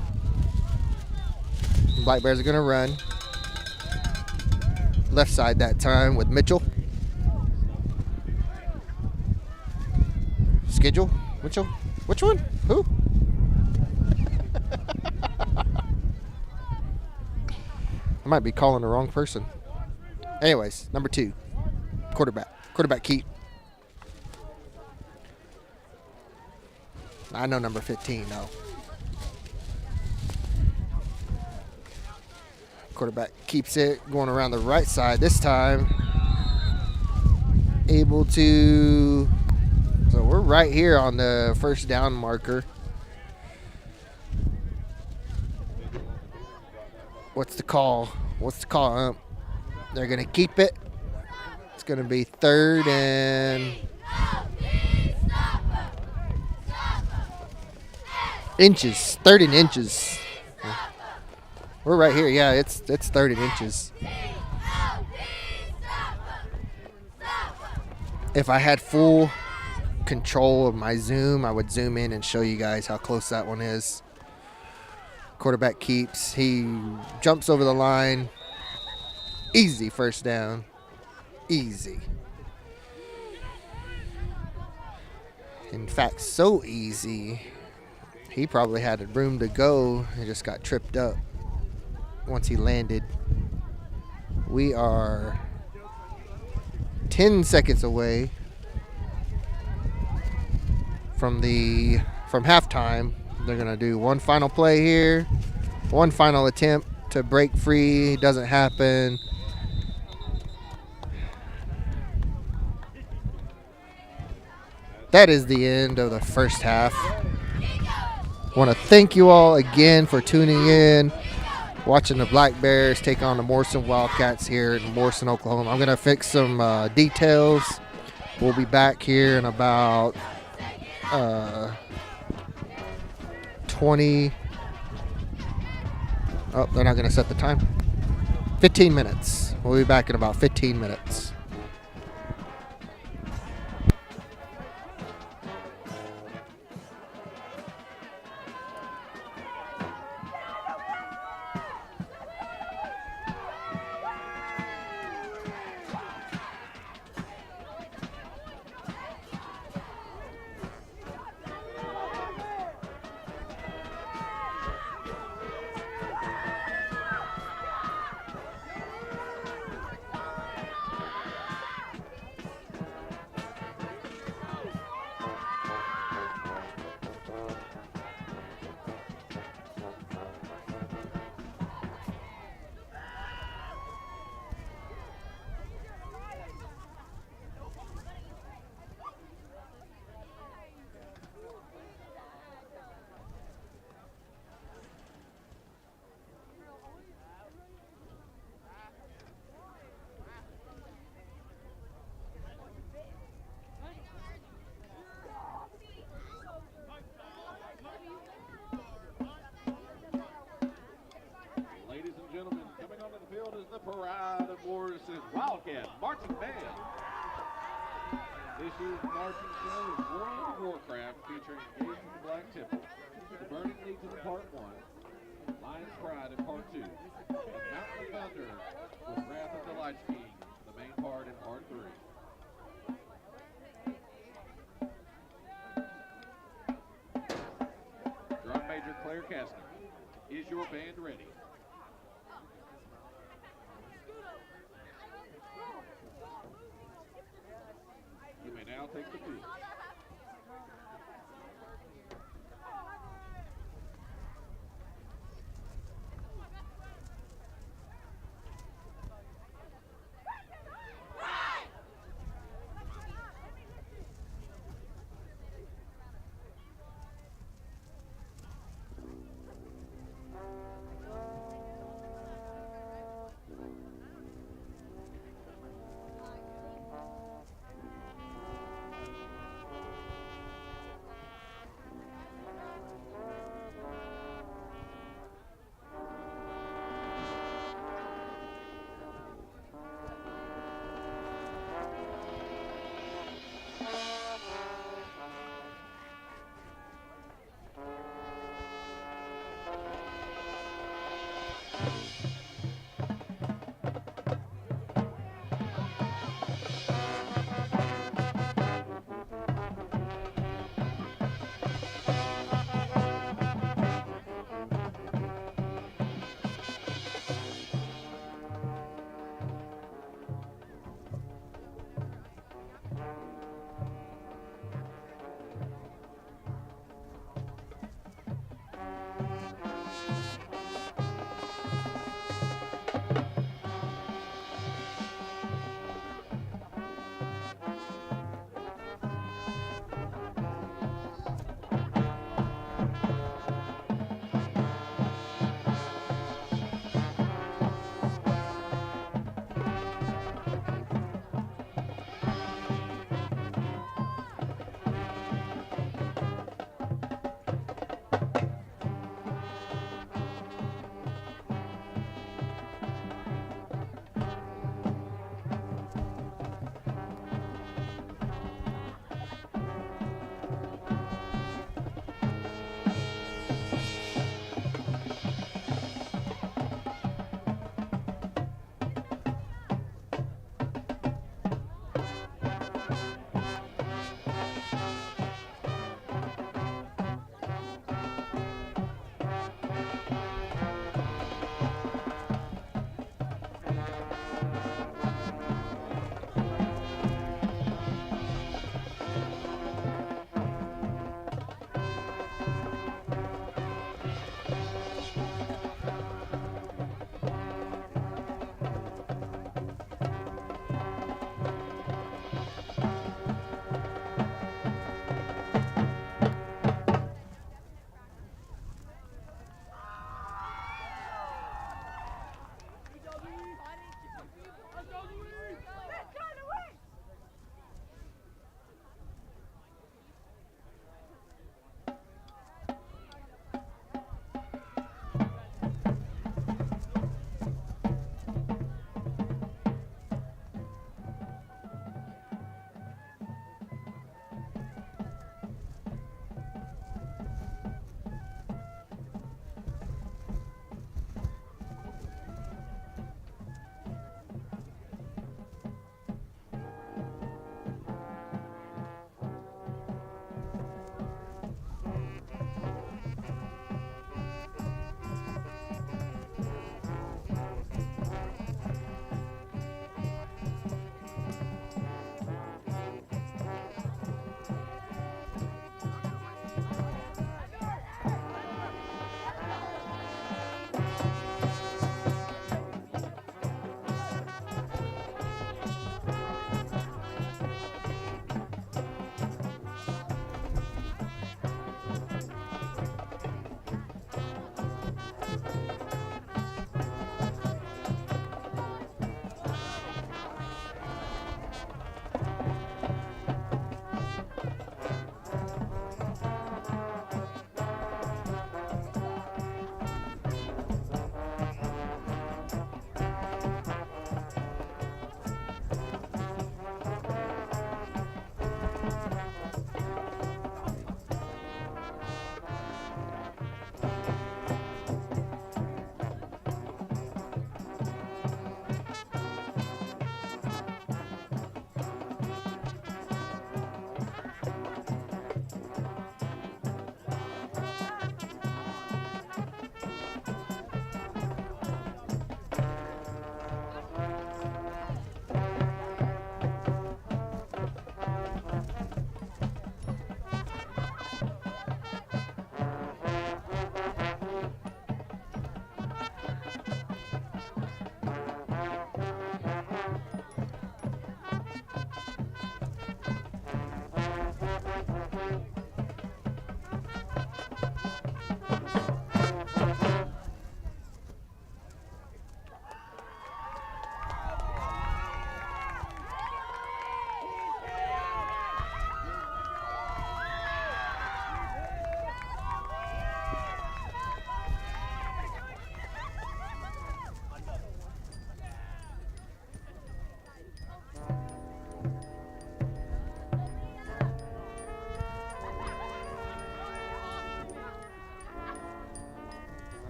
Black Bears are going to run. Left side that time with Mitchell. Mitchell. Which one? Who? I might be calling the wrong person. Anyways, number 2, quarterback. Quarterback keep. I know number 15, though. Quarterback keeps it going around the right side this time. Able to... So we're right here on the first down marker. What's the call? What's the call? They're going to keep it. It's going to be 3rd and... inches. 3rd and inches. We're right here. Yeah, it's 3rd and inches. If I had full control of my zoom, I would zoom in and show you guys how close that one is. Quarterback keeps. He jumps over the line. Easy first down. Easy. In fact, so easy, he probably had room to go. He just got tripped up once he landed. We are 10 seconds away from halftime. They're going to do one final play here. One final attempt to break free. Doesn't happen. That is the end of the first half. Want to thank you all again for tuning in, watching the Black Bears take on the Morrison Wildcats here in Morrison, Oklahoma. I'm going to fix some details. We'll be back here in about 20. Oh, they're not going to set the time. 15 minutes. We'll be back in about 15 minutes. Pride of Morrison Wildcat Marching Band. This year's marching show is World of Warcraft featuring Gates of the Black Temple, The Burning Legion in Part 1, Lion's Pride in Part 2, and Mountain of Thunder with Wrath of the Lich King, the main part in Part 3. Drum Major Claire Kastner, is your band ready? You may now take the field.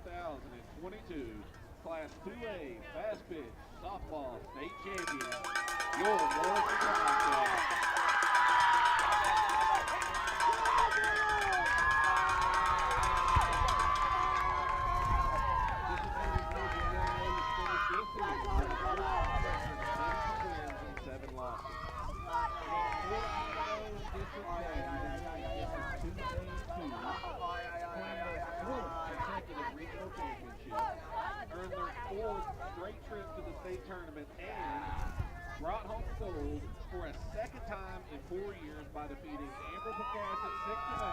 2022 Class 2A Fast Pitch Softball State Champion, your Morrison Wildcats. Seven losses. Consecutive regional championship, earned their 4th straight trip to the state tournament, and brought home gold for a second time in 4 years by defeating Amber Pocasset 6-0,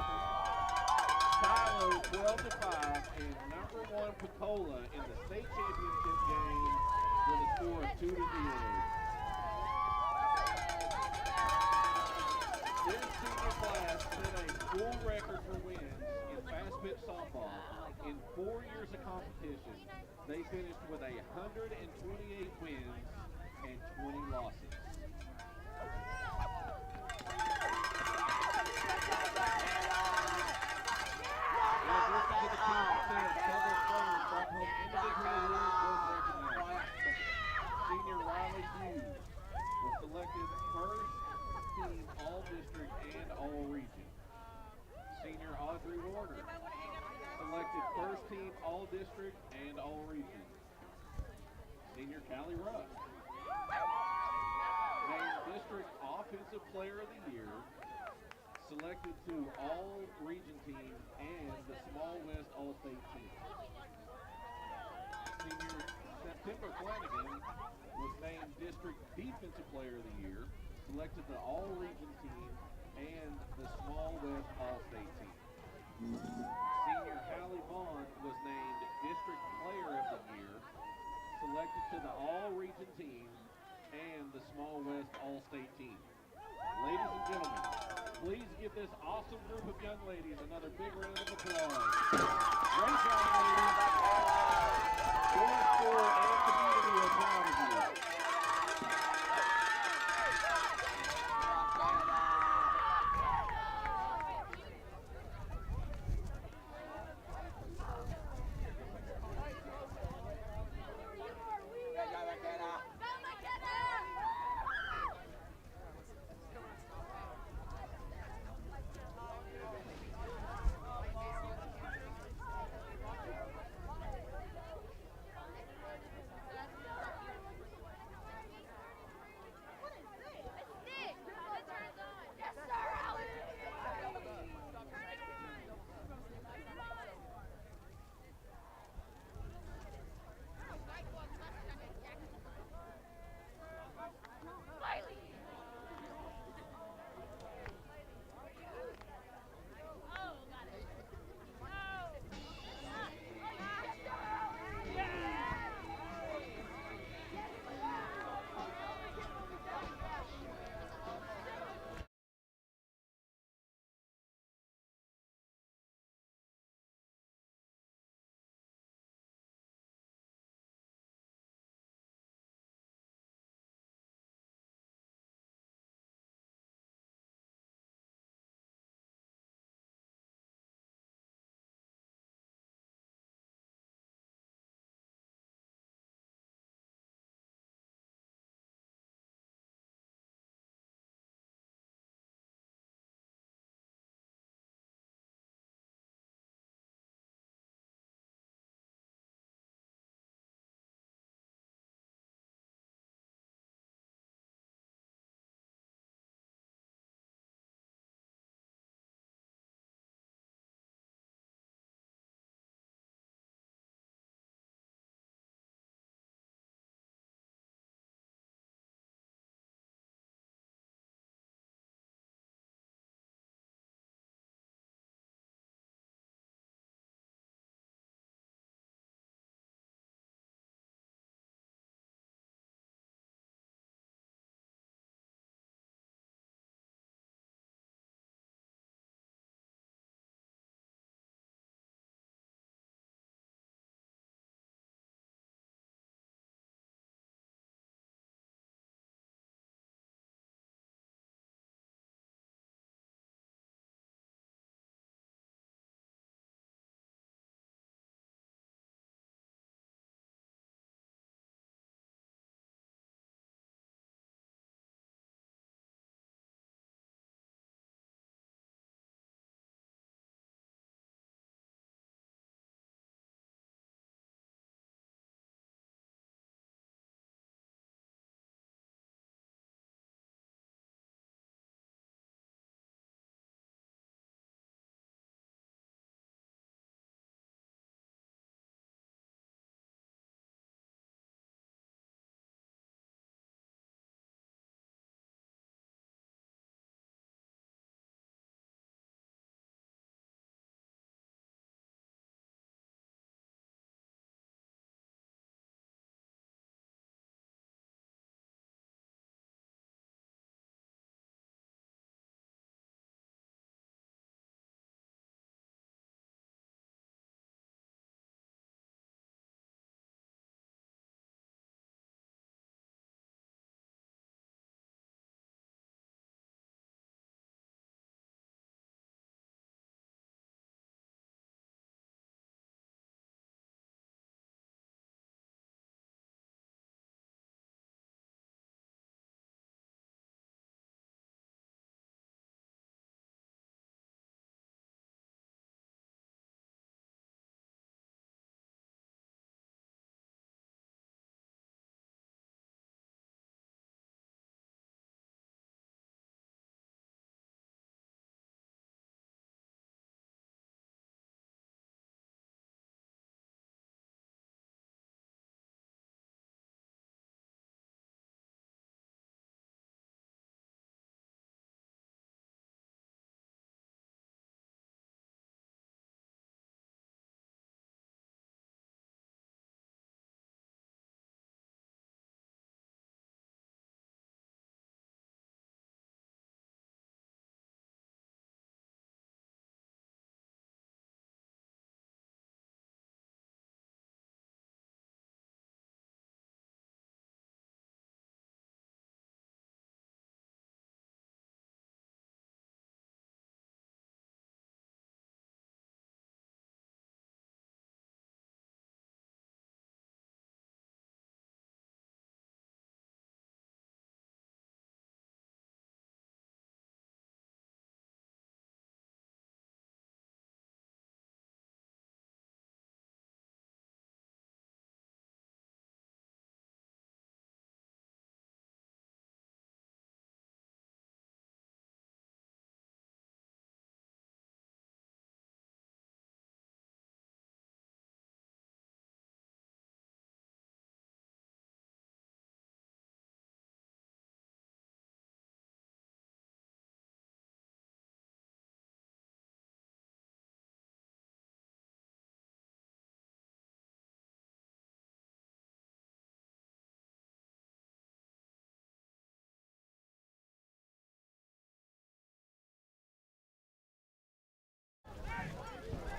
Silo 12-5, and number 1 Pecola in the state championship game with a score of 2-0. This senior class set a school record for wins in fast pitch softball. In 4 years of competition, they finished with 128 wins and 20 losses. In addition to the team success, several players brought home individual awards worth recognizing. Senior Riley Hughes was selected first team All-District and All-Region. Senior Audrey Warner selected first team All-District and All-Region. Senior Callie Ruck named District Offensive Player of the Year, selected to All-Region team and the Small West All-State team. Senior September Flanagan was named District Defensive Player of the Year, selected the All-Region team and the Small West All-State team. Senior Hallie Vaughn was named District Player of the Year, selected to the All-Region team and the Small West All-State team. Ladies and gentlemen, please give this awesome group of young ladies another big round of applause. Great job, ladies. Your school and community are proud of you.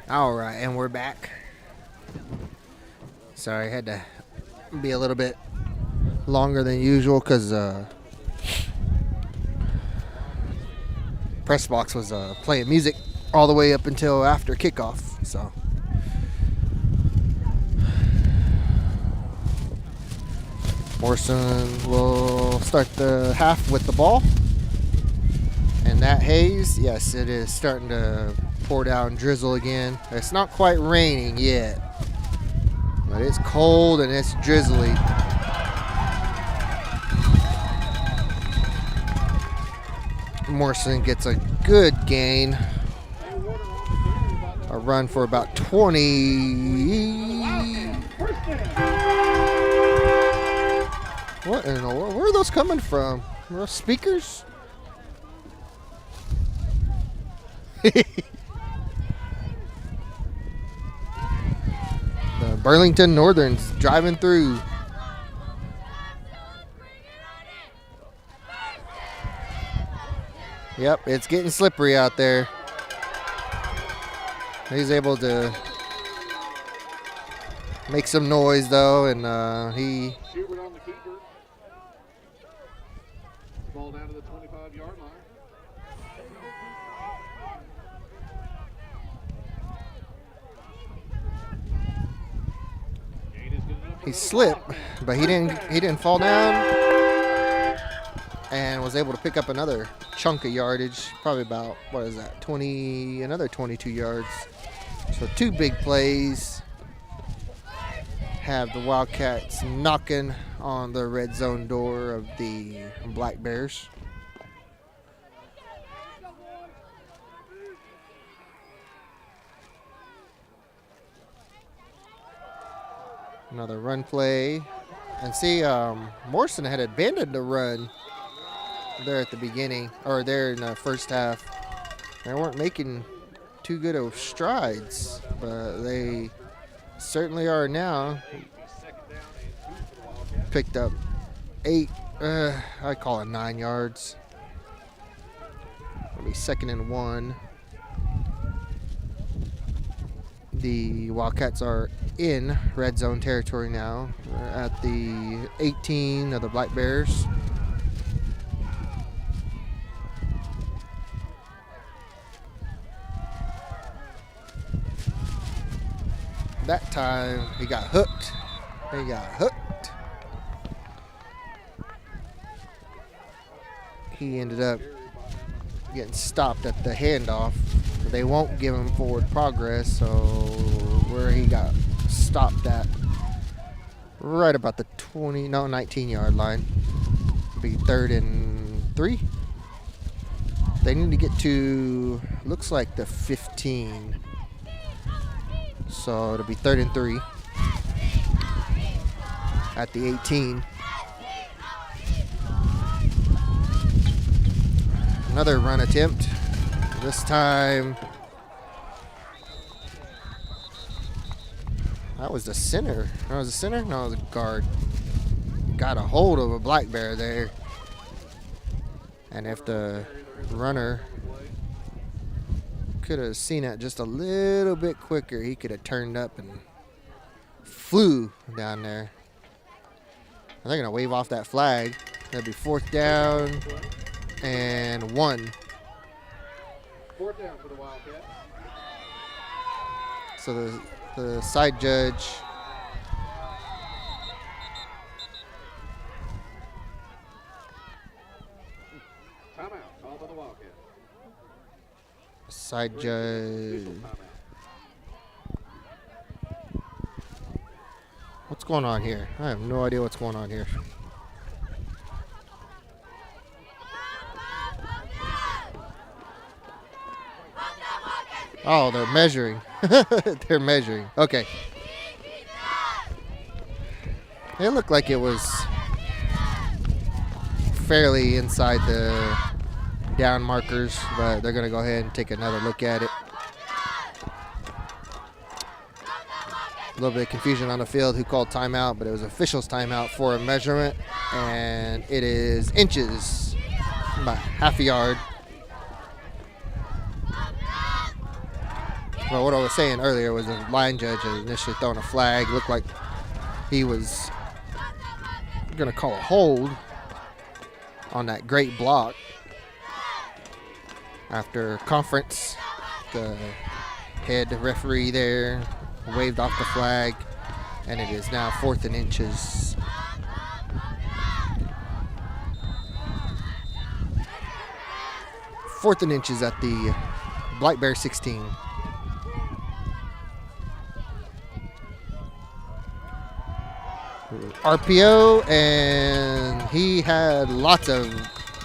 All right, and we're back. Sorry, I had to be a little bit longer than usual because press box was playing music all the way up until after kickoff. So Morrison will start the half with the ball. And that haze, yes, it is starting to pour down, drizzle again. It's not quite raining yet, but it's cold and it's drizzly. Morrison gets a good gain. A run for about 20. What in the world? Where are those coming from? Are those speakers? The Burlington Northern's driving through. Yep, it's getting slippery out there. He's able to make some noise though, and he Schubert on the keeper. Ball down to the 25-yard line. he slipped, but he didn't fall down, and was able to pick up another chunk of yardage, probably about, what is that, another 22 yards. So 2 big plays have the Wildcats knocking on the red zone door of the Black Bears. Another run play. And see, Morrison had abandoned the run there at the beginning, or there in the first half. They weren't making too good of strides, but they certainly are now. Picked up 8, I call it 9 yards. It'll be 2nd and 1. The Wildcats are in red zone territory now. We're at the 18 of the Black Bears. That time he got hooked. He ended up getting stopped at the handoff. They won't give him forward progress, so where he got stopped at right about the 19-yard line. It'll be 3rd and 3. They need to get to, looks like the 15. So it'll be 3rd and 3 at the 18. Another run attempt. This time, that was the center. No, it was a center? No, it was a guard. Got a hold of a Black Bear there. And if the runner could have seen it just a little bit quicker, he could have turned up and flew down there. And they're going to wave off that flag. That'll be 4th down and 1. 4th down for the Wildcats. So the side judge Timeout. Call by the Wildcats. Side judge. What's going on here? I have no idea what's going on here. Oh, they're measuring. They're measuring. Okay. It looked like it was fairly inside the down markers, but they're going to go ahead and take another look at it. A little bit of confusion on the field who called timeout, but it was official's timeout for a measurement, and it is inches, about half a yard. Well, what I was saying earlier was the line judge had initially thrown a flag. Looked like he was going to call a hold on that great block. After conference, the head referee there waved off the flag, and it is now 4th and inches. Fourth and inches at the Black Bear 16. RPO, and he had lots of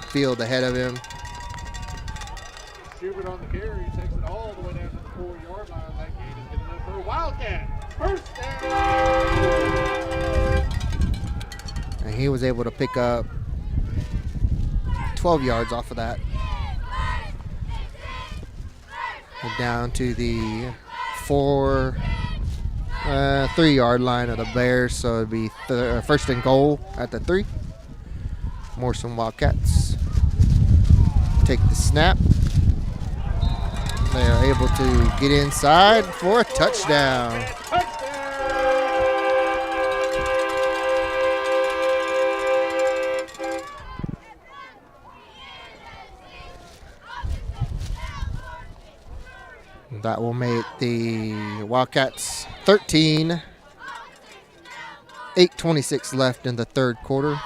field ahead of him. Schubert on the carry, takes it all the way down to the 4-yard line. That gain is good enough for a Wildcat. First down. And he was able to pick up 12 yards off of that. Down to the 3-yard line of the Bears, so it'd be first and goal at the 3. Morrison Wildcats take the snap. They are able to get inside for a touchdown. That will make the Wildcats 13. 8:26 left in the third quarter.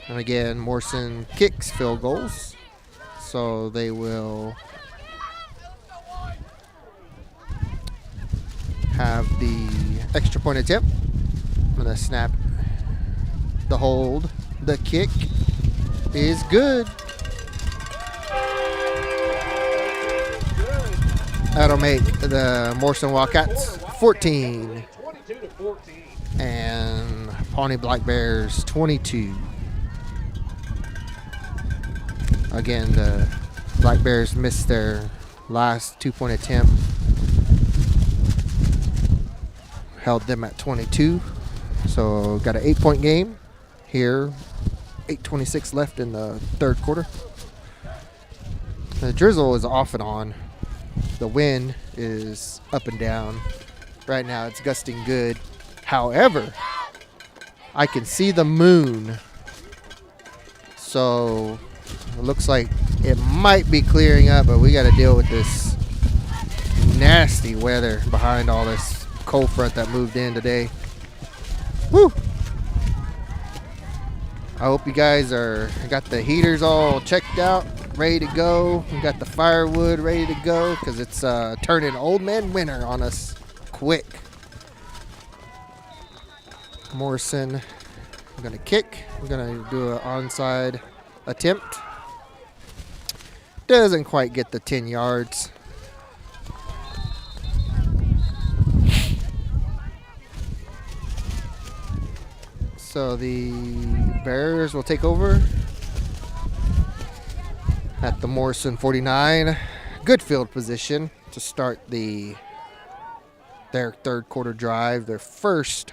And again, Morrison kicks field goals. So they will have the extra point attempt. I'm going to snap the hold. The kick is good. That'll make the Morrison Wildcats 14 and Pawnee Black Bears 22. Again, the Black Bears missed their last 2-point attempt. Held them at 22. So got an 8-point game here. 8:26 left in the third quarter. The drizzle is off and on. The wind is up and down. Right now it's gusting good. However, I can see the moon. So it looks like it might be clearing up, but we got to deal with this nasty weather behind all this cold front that moved in today. Woo! I hope you guys got the heaters all checked out, ready to go. We got the firewood ready to go because it's turning old man winter on us quick. Morrison, we're going to kick. We're going to do an onside attempt. Doesn't quite get the 10 yards. So the Bears will take over at the Morrison 49. Good field position to start their third quarter drive, their first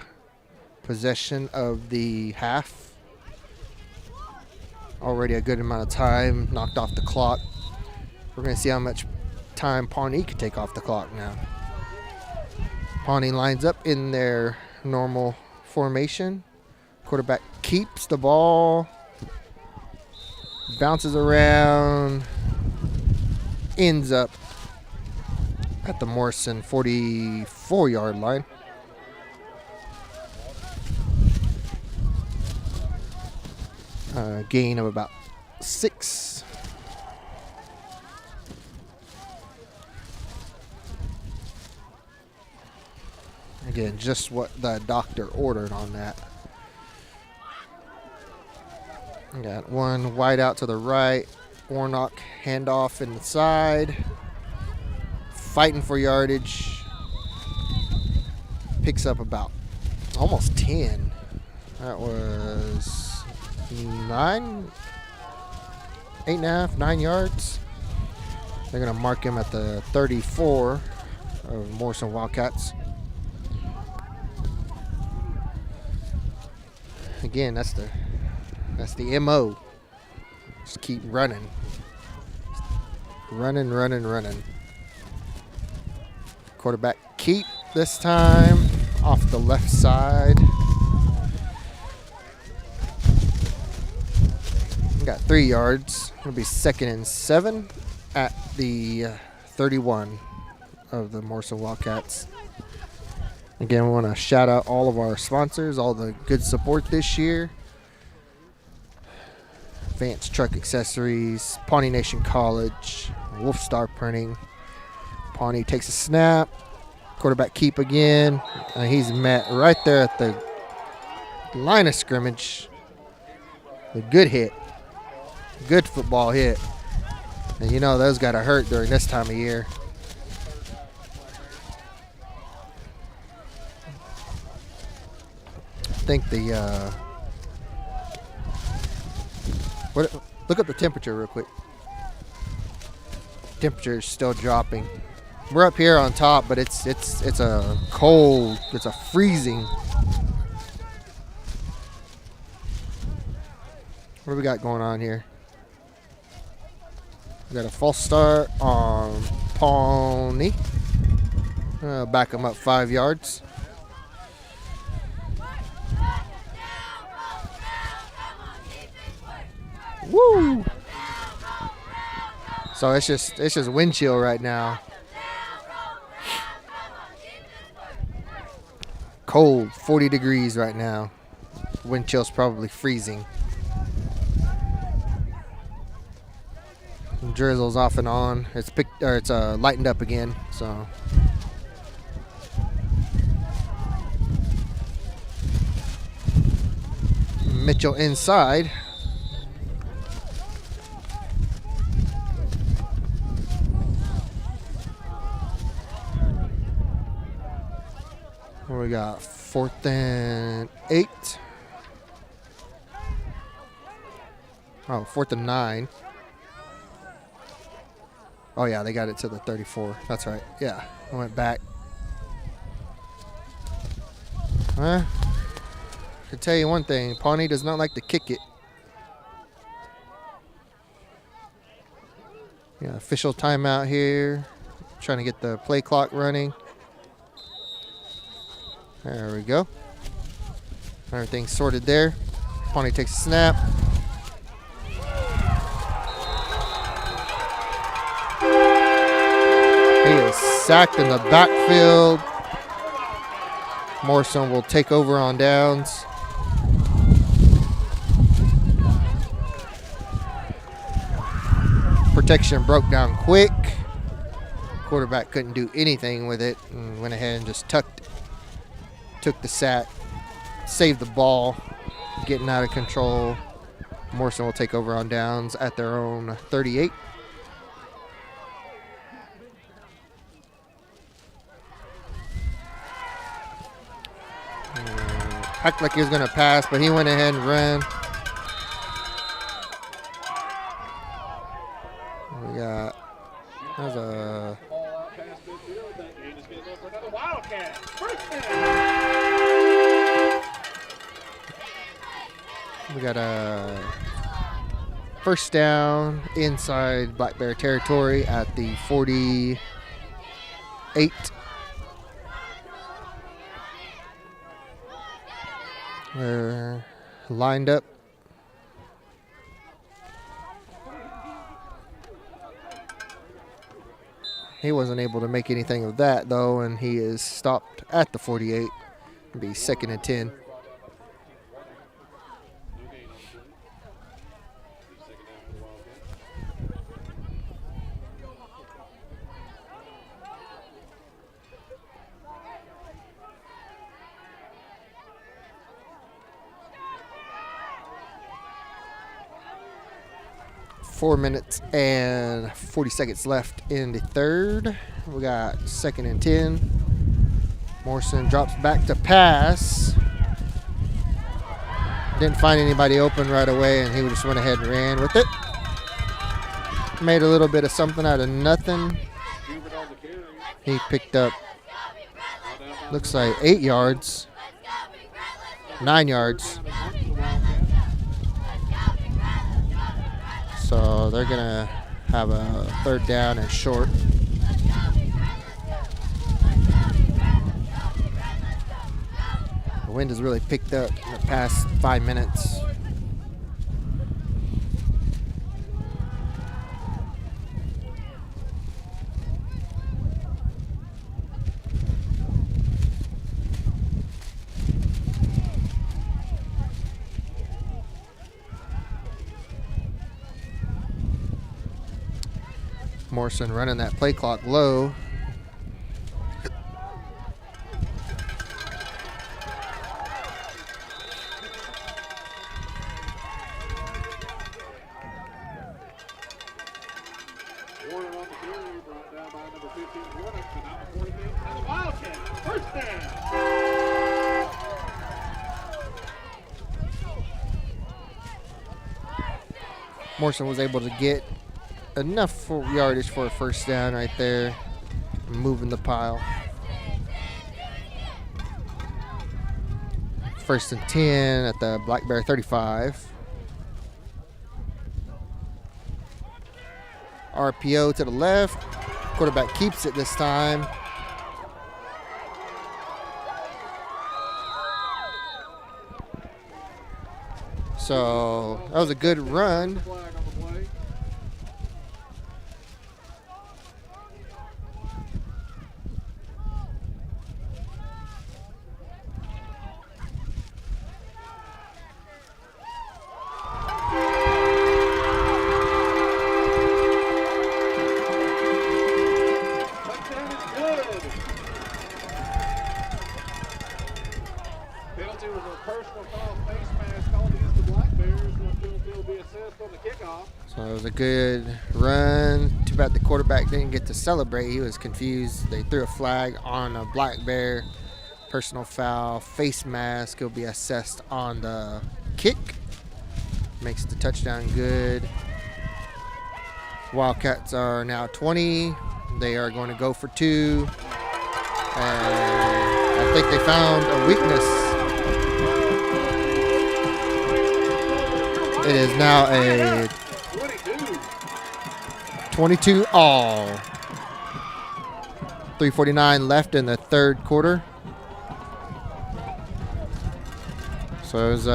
possession of the half. Already a good amount of time knocked off the clock. We're going to see how much time Pawnee can take off the clock now. Pawnee lines up in their normal formation. Quarterback keeps the ball, bounces around, ends up at the Morrison 44-yard line. Gain of about 6. Again, just what the doctor ordered on that. Got one wide out to the right. Warnock handoff inside. Fighting for yardage. Picks up about almost 10. That was 9, 8.5, 9 yards. They're going to mark him at the 34 of Morrison Wildcats. Again, that's the MO. Just keep running. Running. Quarterback keep this time off the left side. We got 3 yards. It'll be 2nd and 7 at the 31 of the Morrison Wildcats. Again, we want to shout out all of our sponsors, all the good support this year. Vance Truck Accessories, Pawnee Nation College, Wolf Star Printing. Pawnee takes a snap. Quarterback keep again. He's met right there at the line of scrimmage. A good hit. Good football hit. And you know those got to hurt during this time of year. I think the look up the temperature real quick. Temperature is still dropping. We're up here on top, but it's a cold, it's a freezing. What do we got going on here? We got a false start on Pawnee. Back them up 5 yards. Woo! So it's just wind chill right now. Cold, 40 degrees right now. Wind chill's probably freezing. Drizzle's off and on. It's lightened up again. So. Mitchell inside. We got 4th and 8. Oh, 4th and 9. Oh, yeah, they got it to the 34. That's right. Yeah, I went back. I can tell you one thing. Pawnee does not like to kick it. Yeah, official timeout here. Trying to get the play clock running. There we go. Everything's sorted there. Pawnee takes a snap. He is sacked in the backfield. Morrison will take over on downs. Protection broke down quick. Quarterback couldn't do anything with it and went ahead and just took the sack, saved the ball, getting out of control. Morrison will take over on downs at their own 38. Acted like he was going to pass, but he went ahead and ran. We got, there's a Wildcats. We got a first down inside Black Bear territory at the 48. We're lined up. He wasn't able to make anything of that, though, and he is stopped at the 48. It'll be 2nd and 10. 4 minutes and 40 seconds left in the third. We got 2nd and 10. Morrison drops back to pass. Didn't find anybody open right away, and he just went ahead and ran with it. Made a little bit of something out of nothing. He picked up, looks like 8 yards, 9 yards. So they're going to have a 3rd down and short. wind has really picked up in the past 5 minutes. Morrison running that play clock low. Warner on the carry, brought down by number 15, Warner, and now the 40 and the Wildcats. First down. Morrison was able to get enough yardage for a first down right there, moving the pile. 1st and 10 at the Black Bear 35. RPO to the left. Quarterback keeps it this time. So that was a good run. Penalty was a personal foul face mask called against the Black Bears. That penalty will be assessed on the kickoff. So it was a good run. Too bad the quarterback didn't get to celebrate. He was confused. They threw a flag on a Black Bear. Personal foul, face mask. It'll be assessed on the kick. Makes the touchdown good. Wildcats are now 20. They are going to go for 2. And I think they found a weakness. It is now a 22 all. 3:49 left in the third quarter. So it was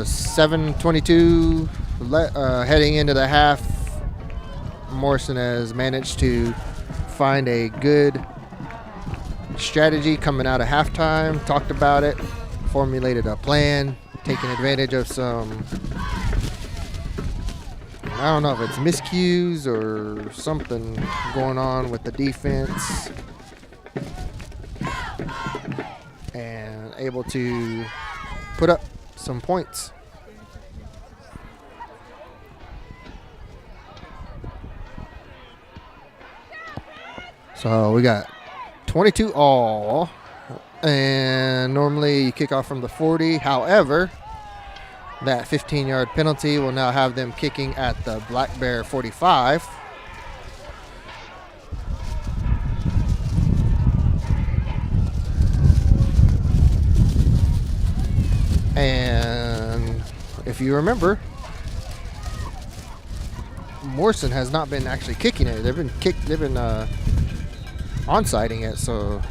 7:22 heading into the half. Morrison has managed to find a good strategy coming out of halftime. Talked about it, formulated a plan, taking advantage of some, I don't know if it's miscues or something going on with the defense, and able to put up some points. So we got 22 all, and normally you kick off from the 40. However, that 15-yard penalty will now have them kicking at the Black Bear 45. And if you remember, Morrison has not been actually kicking it. They've been onsiding it, so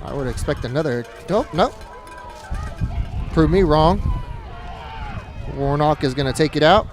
I would expect another. Nope. Prove me wrong. Warnock is going to take it out.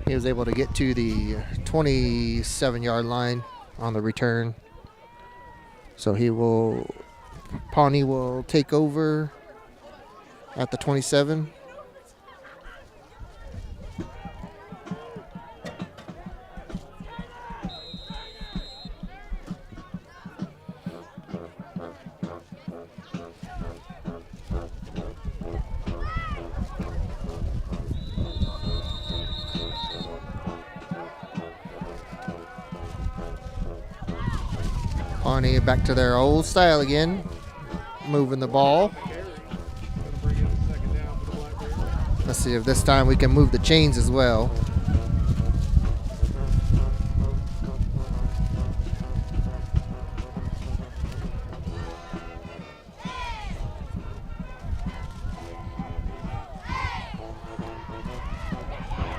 He was able to get to the 27-yard line on the return. So Pawnee will take over at the 27. Pawnee back to their old style again, moving the ball. Let's see if this time we can move the chains as well.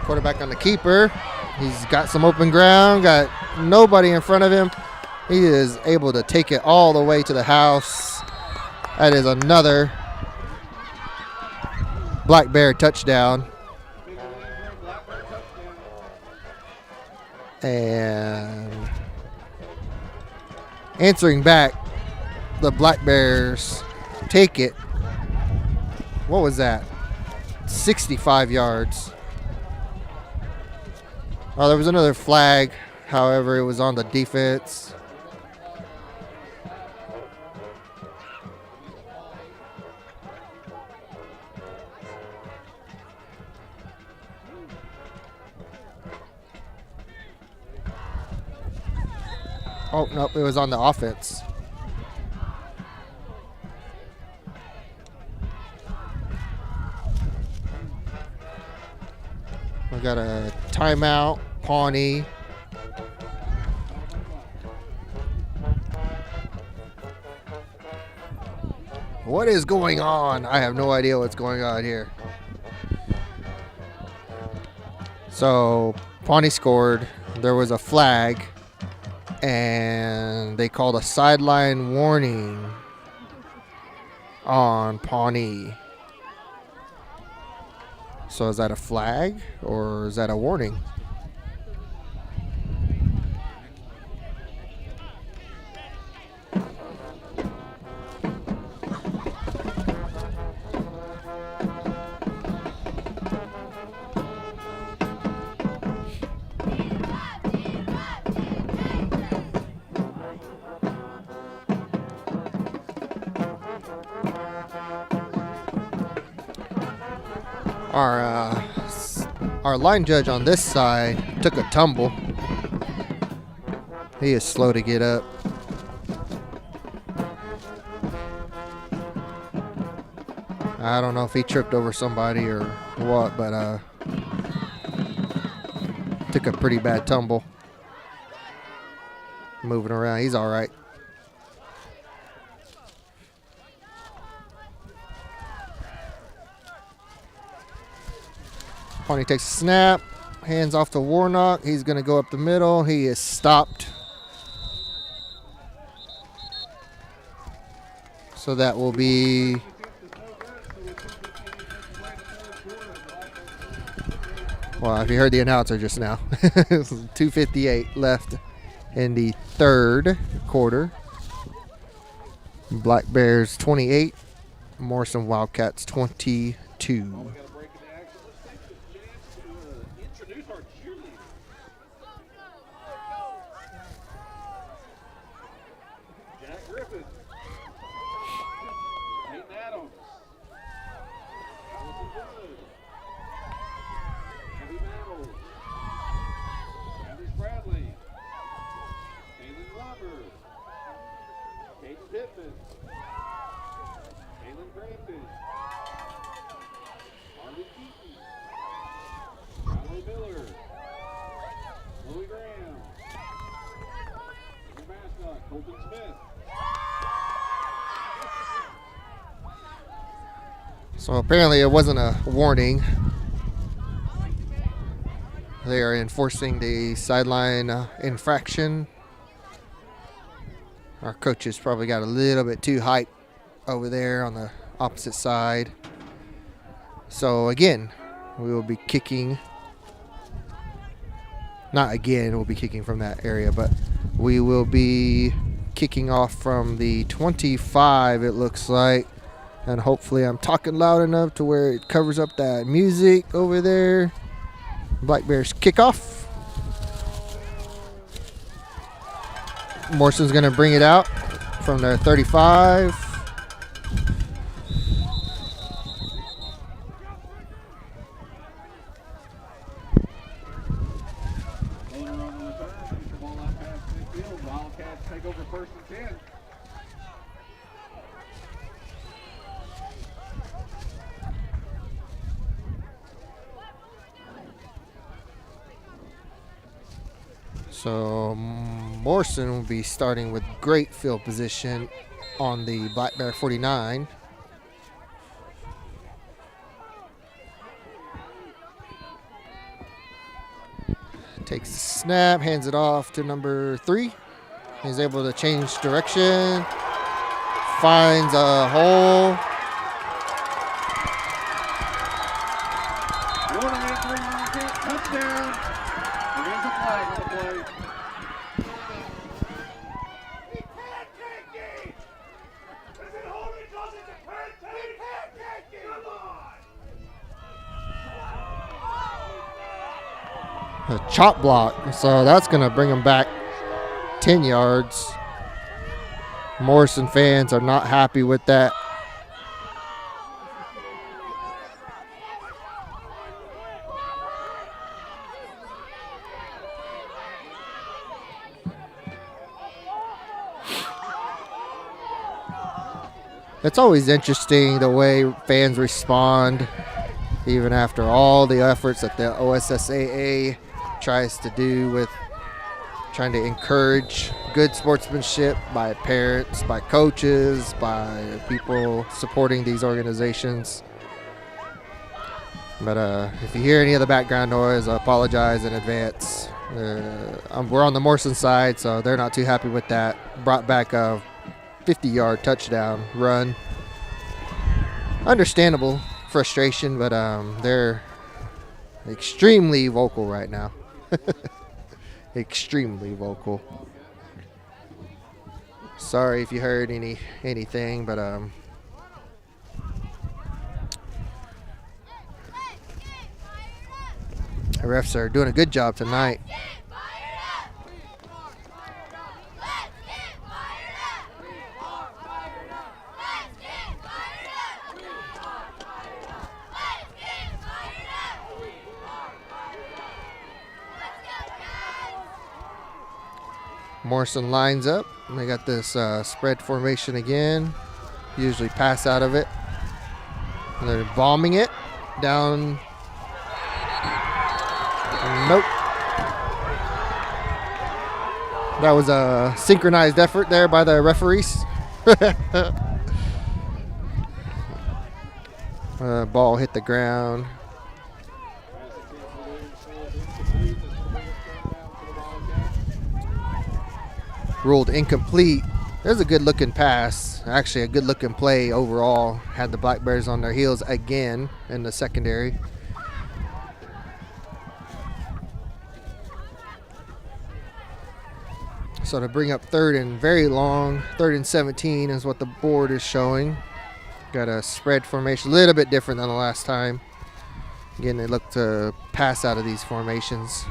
Quarterback on the keeper. He's got some open ground, got nobody in front of him. He is able to take it all the way to the house. That is another Black Bear touchdown. And answering back, the Black Bears take it. What was that? 65 yards. Oh, there was another flag. However, it was on the defense. Oh, nope, it was on the offense. We got a timeout, Pawnee. What is going on? I have no idea what's going on here. So, Pawnee scored. There was a flag. And they called a sideline warning on Pawnee. So is that a flag or is that a warning? Our line judge on this side took a tumble. He is slow to get up. I don't know if he tripped over somebody or what, but took a pretty bad tumble. Moving around, he's all right. Pawnee takes a snap, hands off to Warnock. He's going to go up the middle. He is stopped. So that will be well, if you heard the announcer just now, 2:58 left in the third quarter. Black Bears 28, Morrison Wildcats 22. So apparently it wasn't a warning. They are enforcing the sideline infraction. Our coaches probably got a little bit too hyped over there on the opposite side. So again, we will be kicking. Not again, we'll be kicking from that area, but we will be kicking off from the 25, it looks like. And hopefully I'm talking loud enough to where it covers up that music over there. Black Bears kickoff. Morrison's going to bring it out from their 35. Wildcats take over 1st and 10. So Morrison will be starting with great field position on the Black Bear 49. Takes the snap, hands it off to number 3. He's able to change direction, finds a hole. Touchdown. There is a flag on the play. A chop block, so that's going to bring him back 10 yards. Morrison fans are not happy with that. It's always interesting the way fans respond, even after all the efforts that the OSSAA tries to do with trying to encourage good sportsmanship by parents, by coaches, by people supporting these organizations. But if you hear any of the background noise, I apologize in advance. We're on the Morrison side, so they're not too happy with that. Brought back a 50-yard touchdown run. Understandable frustration, but they're extremely vocal right now. Extremely vocal. Sorry if you heard anything, but the refs are doing a good job tonight. Morrison lines up. They got this spread formation again. Usually pass out of it. And they're bombing it down. Nope. That was a synchronized effort there by the referees. Ball hit the ground. Ruled incomplete. There's a good looking pass. Actually a good looking play overall. Had the Black Bears on their heels again in the secondary. So to bring up third and very long, 3rd and 17 is what the board is showing. Got a spread formation, a little bit different than the last time. Again, they look to pass out of these formations.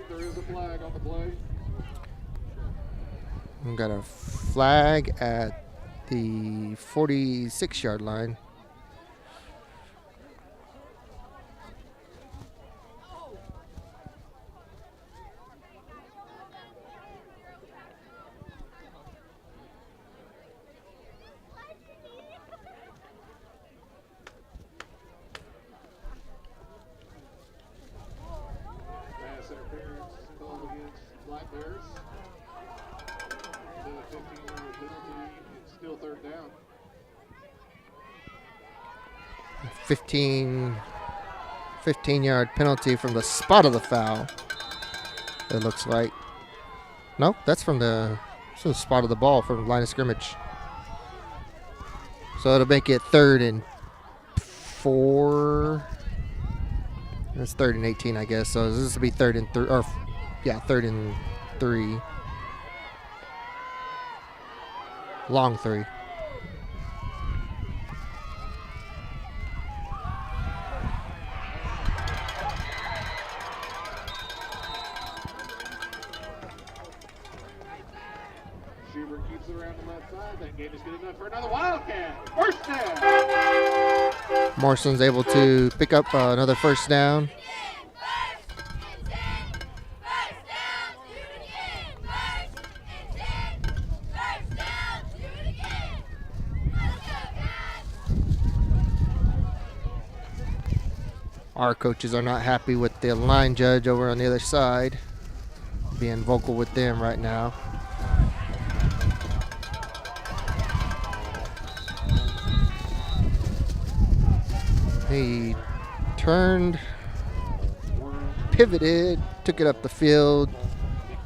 There is a flag on the play. We've got a flag at the 46-yard line. Pass interference called against Black Bears. The 15-yard penalty. It's still 3rd down. 15-yard penalty from the spot of the foul. It looks like. No, that's from the spot of the ball from the line of scrimmage. So it'll make it 3rd and 4. It's 3rd and 18, I guess. So this will be 3rd and 3, or yeah, 3rd and 3. Long 3. Schubert keeps it around the left side. That game is good enough for another Wildcat. 1st down. Morrison's able to pick up another first down. Our coaches are not happy with the line judge over on the other side, being vocal with them right now. He turned, pivoted, took it up the field,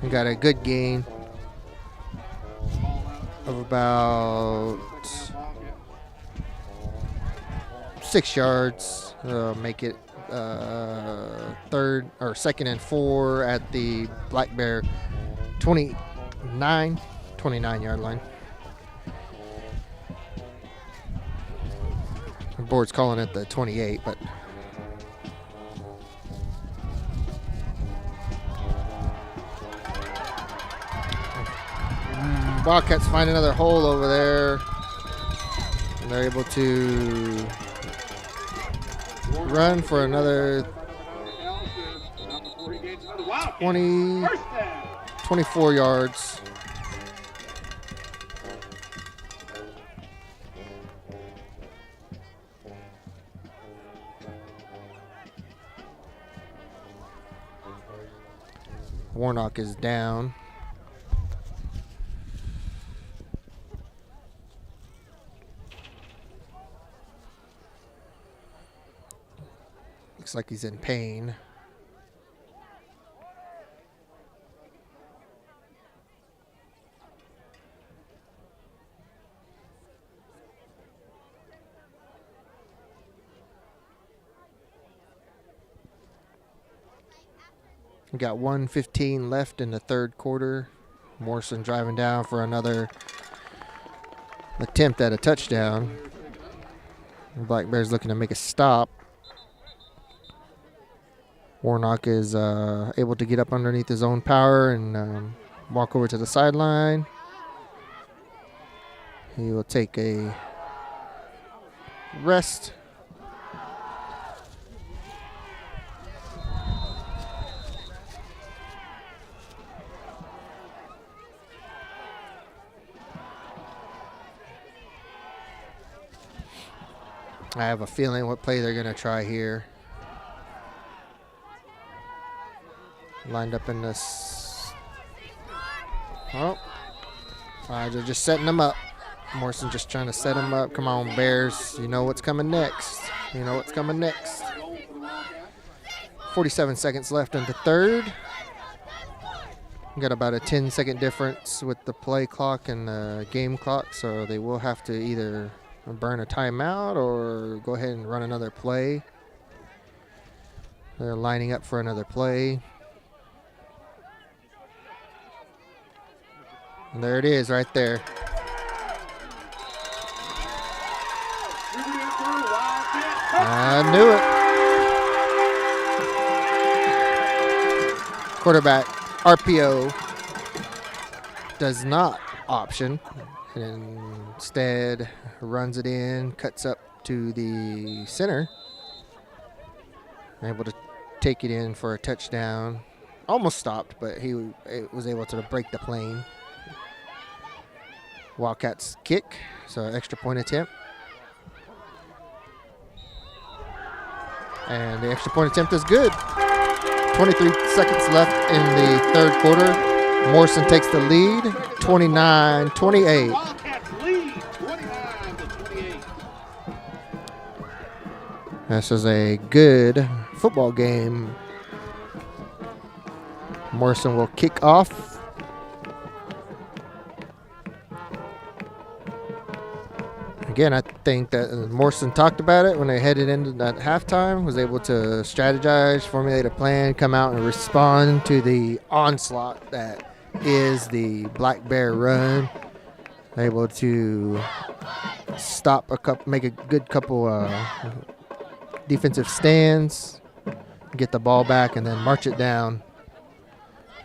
and got a good gain of about 6 yards. Make it third or second and 4 at the Black Bear 29-yard line. The board's calling it the 28, but Wildcats find another hole over there, and they're able to run for another 24 yards. Warnock is down. Looks like he's in pain. We got 1:15 left in the third quarter. Morrison driving down for another attempt at a touchdown. The Black Bears looking to make a stop. Warnock is able to get up underneath his own power and walk over to the sideline. He will take a rest. I have a feeling what play they're going to try here. Lined up in this. Oh, they're just setting them up. Morrison just trying to set them up. Come on, Bears. You know what's coming next. You know what's coming next. 47 seconds left in the third. Got about a 10-second difference with the play clock and the game clock, so they will have to either burn a timeout or go ahead and run another play. They're lining up for another play. And there it is right there. I knew it. Quarterback RPO does not option. And instead runs it in, cuts up to the center. Able to take it in for a touchdown. Almost stopped, but he was able to break the plane. Wildcats kick, so extra point attempt. And the extra point attempt is good. 23 seconds left in the third quarter. Morrison takes the lead, 29-28. Wildcats lead 29-28. This is a good football game. Morrison will kick off. Again, I think that Morrison talked about it when they headed into that halftime, was able to strategize, formulate a plan, come out and respond to the onslaught that is the Black Bear run. Able to stop make a good couple defensive stands, get the ball back, and then march it down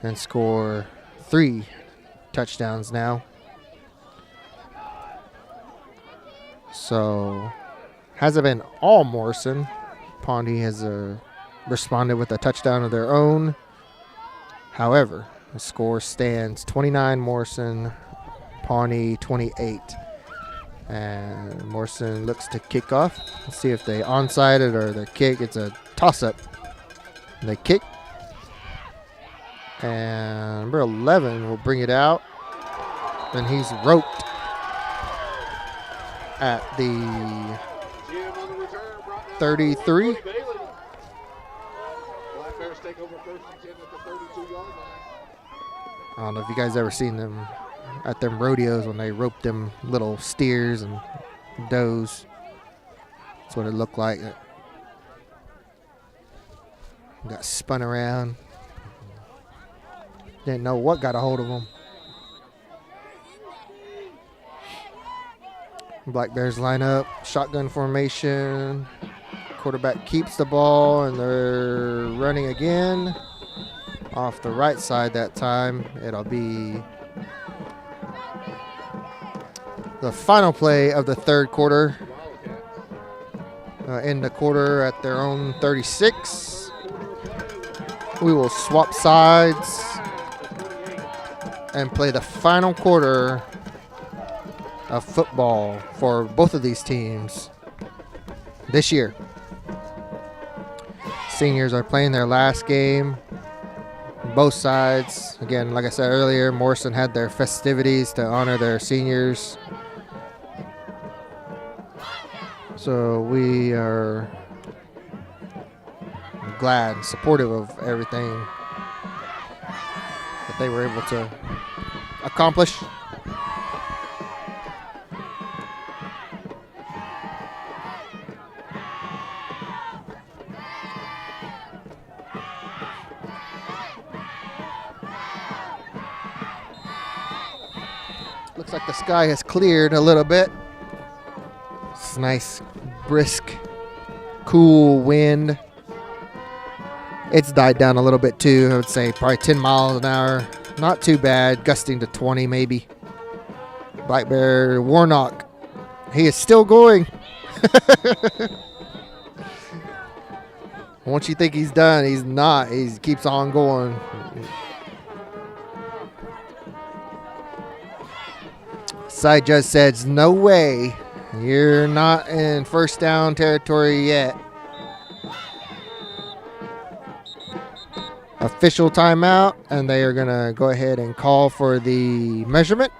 and score 3 touchdowns now. So Hasn't been all Morrison. Pawnee has responded with a touchdown of their own. However, the score stands 29 Morrison, Pawnee 28. And Morrison looks to kick off. Let's see if they onside it or the kick. It's a toss-up. They kick. And number 11 will bring it out. And he's roped at the 33. I don't know if you guys ever seen them at them rodeos when they rope them little steers and does. That's what it looked like. It got spun around. Didn't know what got a hold of them. Black Bears line up, shotgun formation. Quarterback keeps the ball, and they're running again. Off the right side that time. It'll be the final play of the third quarter. End the quarter at their own 36. We will swap sides and play the final quarter of football for both of these teams this year. Seniors are playing their last game. Both sides. Again, like I said earlier, Morrison had their festivities to honor their seniors. So we are glad and supportive of everything that they were able to accomplish. Looks like the sky has cleared a little bit. It's nice, brisk, cool wind. It's died down a little bit too. I would say probably 10 miles an hour. Not too bad, gusting to 20 maybe. Black Bear Warnock, he is still going. Once you think he's done, he's not. He keeps on going. Side judge says, no way. You're not in first down territory yet. Official timeout, and they are going to go ahead and call for the measurement.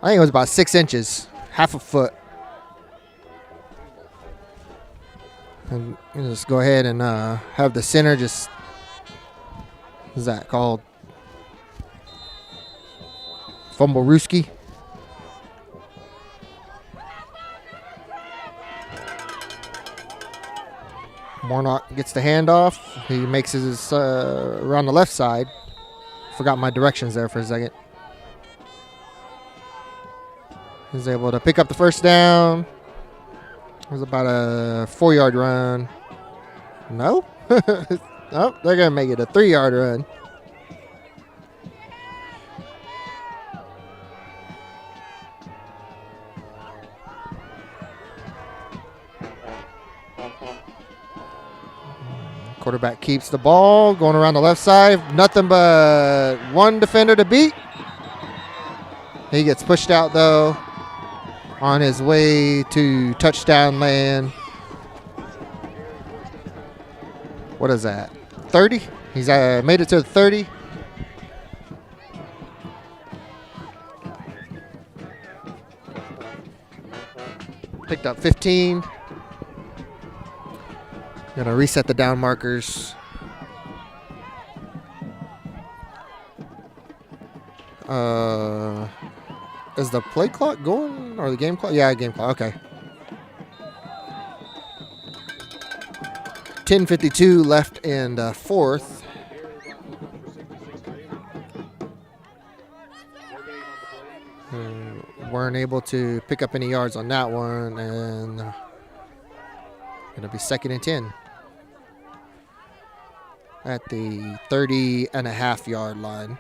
I think it was about 6 inches, half a foot. And just go ahead and have the center just, what is that called? Fumble-rooski. Warnock gets the handoff. He makes his around the left side. Forgot my directions there for a second. He's able to pick up the first down. It was about a 4-yard run. No? Oh, they're going to make it a 3-yard run. Quarterback keeps the ball, going around the left side. Nothing but one defender to beat. He gets pushed out, though, on his way to touchdown land. What is that? 30? He's made it to the 30. Picked up 15. Gonna reset the down markers. Is the play clock going or the game clock? Yeah, game clock. Okay. 10:52 left in the fourth. Weren't able to pick up any yards on that one, and it'll be 2nd and 10 at the 30.5-yard line.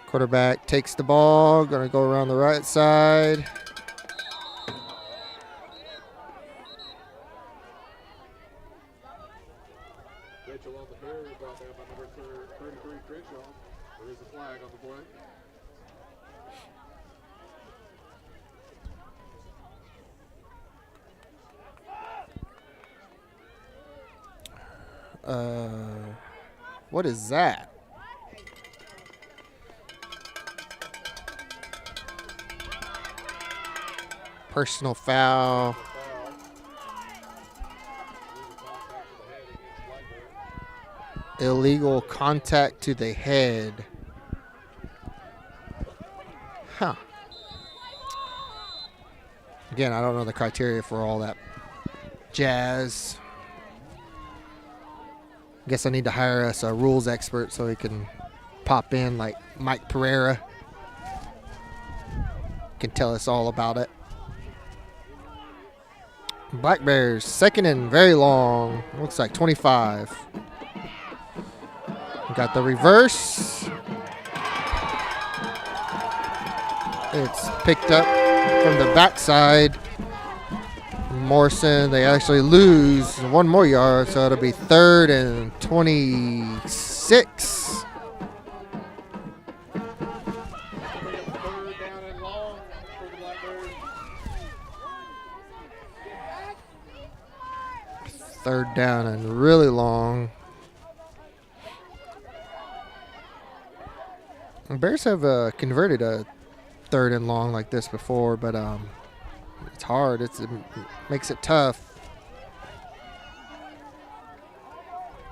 Quarterback takes the ball, gonna go around the right side. Mitchell on the carry, brought down by number 33, Crenshaw. There is a flag on the play. What is that? Personal foul. Illegal contact to the head. Huh. Again, I don't know the criteria for all that jazz. Guess I need to hire us a rules expert so he can pop in like Mike Pereira. Can tell us all about it. Black Bears, 2nd and very long. Looks like 25. Got the reverse. It's picked up from the backside. Morrison, they actually lose 1 more yard, so it'll be 3rd and 26. Third down and really long. The Bears have converted a 3rd and long like this before, but it's hard. It makes it tough.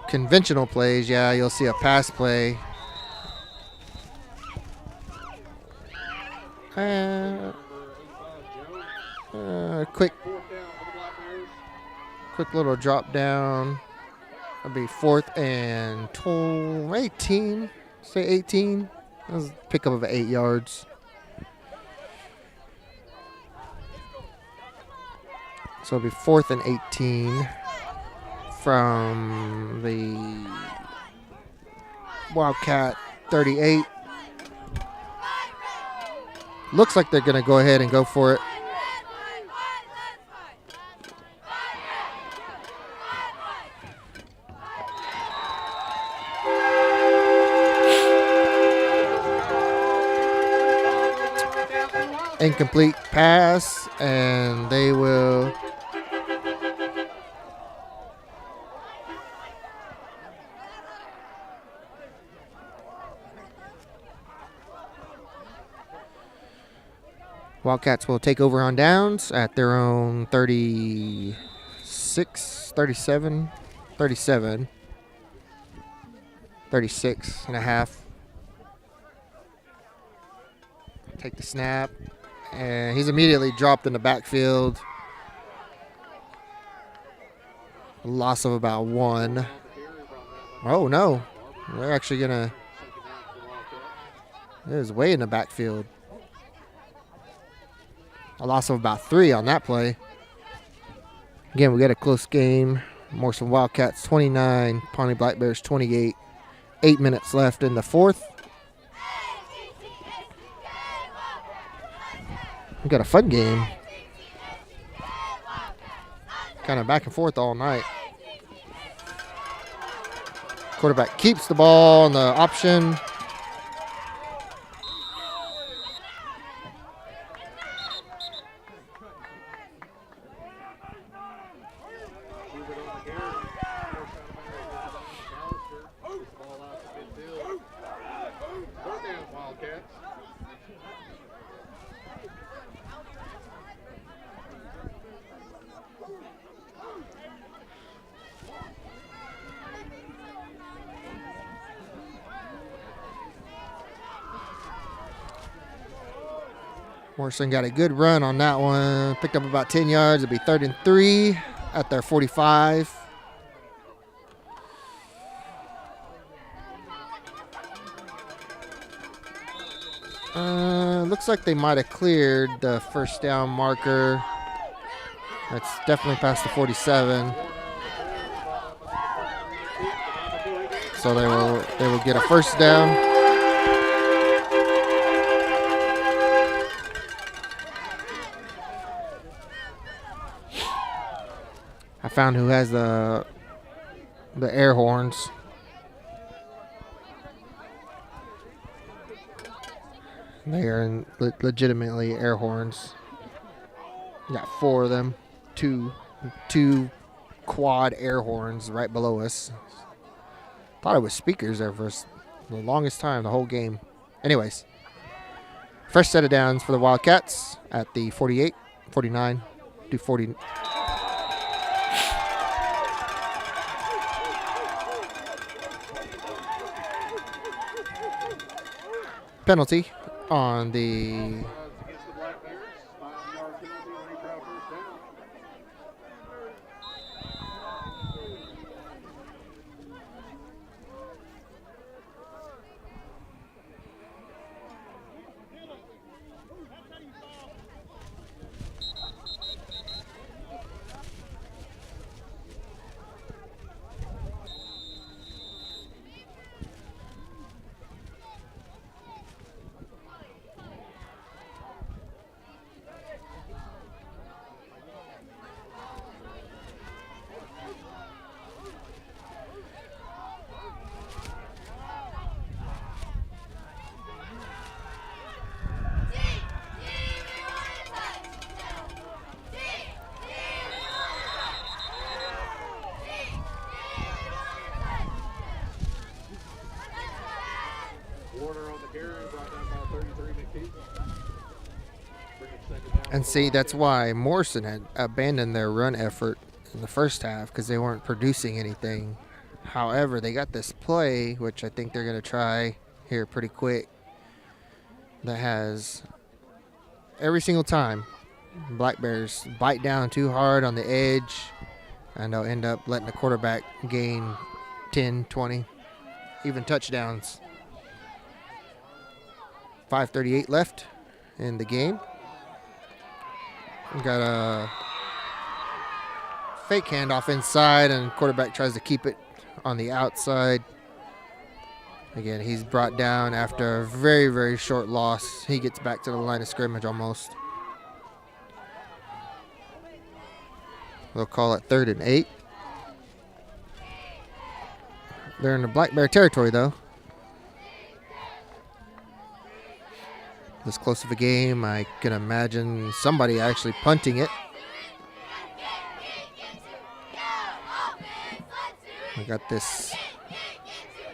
Conventional plays, yeah, you'll see a pass play. Quick little drop down. That'll be 4th and 18. Say 18. That was a pickup of 8 yards. So it'll be 4th and 18 from the Wildcat 38. Looks like they're going to go ahead and go for it. Incomplete pass, and they will Wildcats will take over on downs at their own 36 and a half. Take the snap. And he's immediately dropped in the backfield. A loss of about 1. Oh, no. They're actually going to. It was way in the backfield. A loss of about 3 on that play. Again, we got a close game. Morrison Wildcats 29, Pawnee Black Bears 28. 8 minutes left in the fourth. We got a fun game. Kind of back and forth all night. Quarterback keeps the ball on the option. Morrison got a good run on that one. Picked up about 10 yards. It'll be 3rd and 3 at their 45. Looks like they might have cleared the first down marker. That's definitely past the 47. So they will get a first down. I found who has the air horns. They are legitimately air horns. Got 4 of them. Two quad air horns right below us. Thought it was speakers there for the longest time, the whole game. Anyways, first set of downs for the Wildcats at the 48, 49 to 40. Penalty on the And see, that's why Morrison had abandoned their run effort in the first half, because they weren't producing anything. However, they got this play, which I think they're going to try here pretty quick, that has every single time Black Bears bite down too hard on the edge, and they'll end up letting the quarterback gain 10, 20, even touchdowns. 5:38 left in the game. We got a fake handoff inside, and quarterback tries to keep it on the outside. Again, he's brought down after a very, very short loss. He gets back to the line of scrimmage almost. They'll call it 3rd and 8. They're in the Black Bear territory, though. This close of a game, I can imagine somebody actually punting it. We got this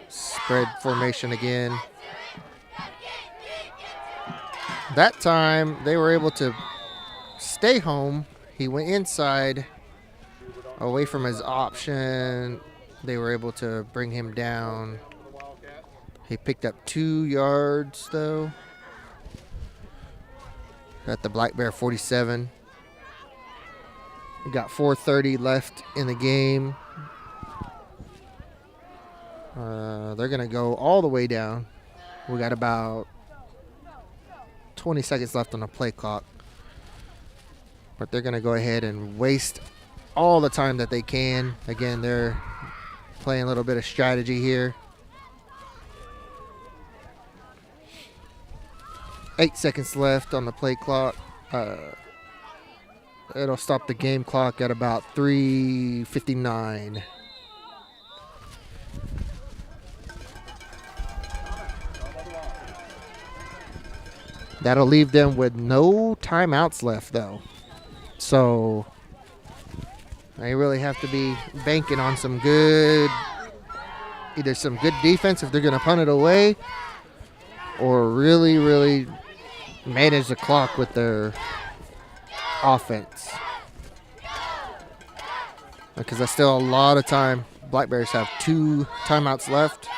spread formation again. That time, they were able to stay home. He went inside, away from his option. They were able to bring him down. He picked up 2 yards, though. At the Black Bear 47. We got 4:30 left in the game. They're going to go all the way down. We got about 20 seconds left on the play clock. But they're going to go ahead and waste all the time that they can. Again, they're playing a little bit of strategy here. 8 seconds left on the play clock. It'll stop the game clock at about 3:59. That'll leave them with no timeouts left, though. So they really have to be banking on either some good defense if they're going to punt it away, or really, really manage the clock with their offense. Because that's still a lot of time. Black Bears have 2 timeouts left.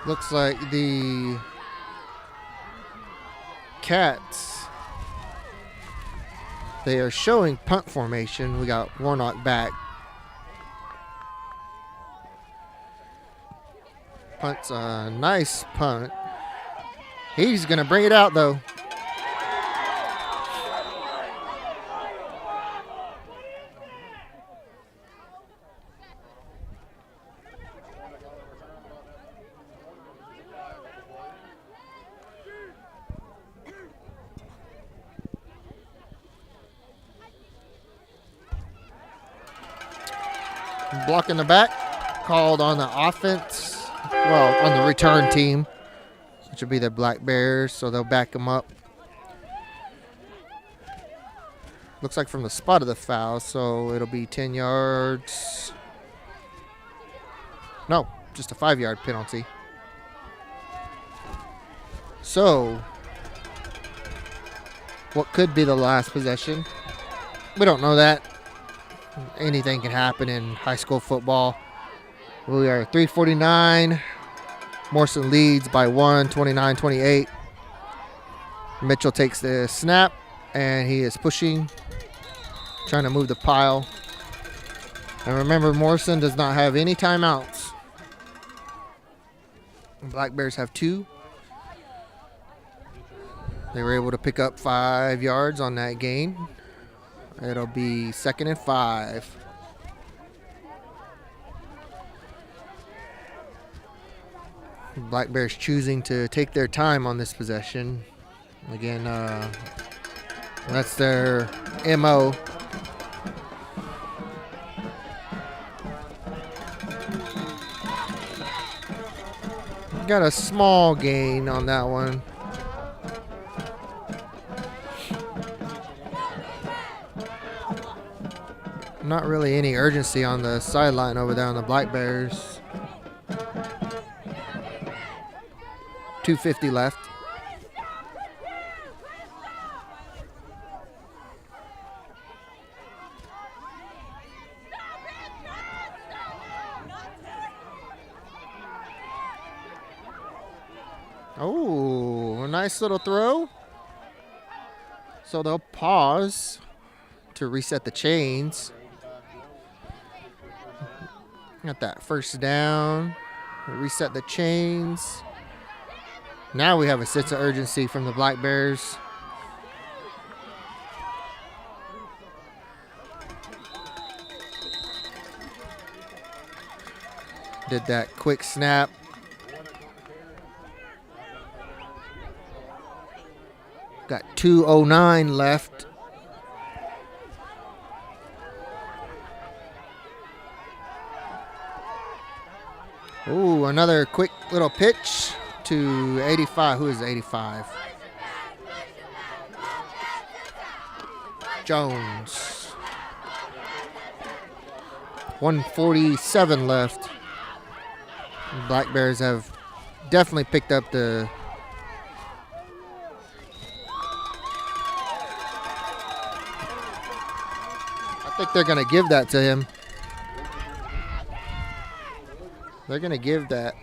Looks like the Cats, they are showing punt formation. We got Warnock back. Punt's a nice punt. He's going to bring it out, though. Block in the back, called on the offense. Well, on the return team, which will be the Black Bears, so they'll back them up. Looks like from the spot of the foul, so it'll be 10 yards. No, just a 5-yard penalty. So, what could be the last possession? We don't know that. Anything can happen in high school football. We are 3:49. Morrison leads by 1, 29-28. Mitchell takes the snap, and he is pushing, trying to move the pile. And remember, Morrison does not have any timeouts. Black Bears have 2. They were able to pick up 5 yards on that gain. It'll be 2nd and 5. Black Bears choosing to take their time on this possession. Again, that's their MO. Got a small gain on that one. Not really any urgency on the sideline over there on the Black Bears. 2:50 left. Oh, a nice little throw. So they'll pause to reset the chains. Got that first down. Reset the chains. Now we have a sense of urgency from the Black Bears. Did that quick snap. Got 2:09 left. Ooh, another quick little pitch to 85. Who is 85? Jones. 1:47 left. Black Bears have definitely picked up the I think they're going to give that to him. They're going to give that.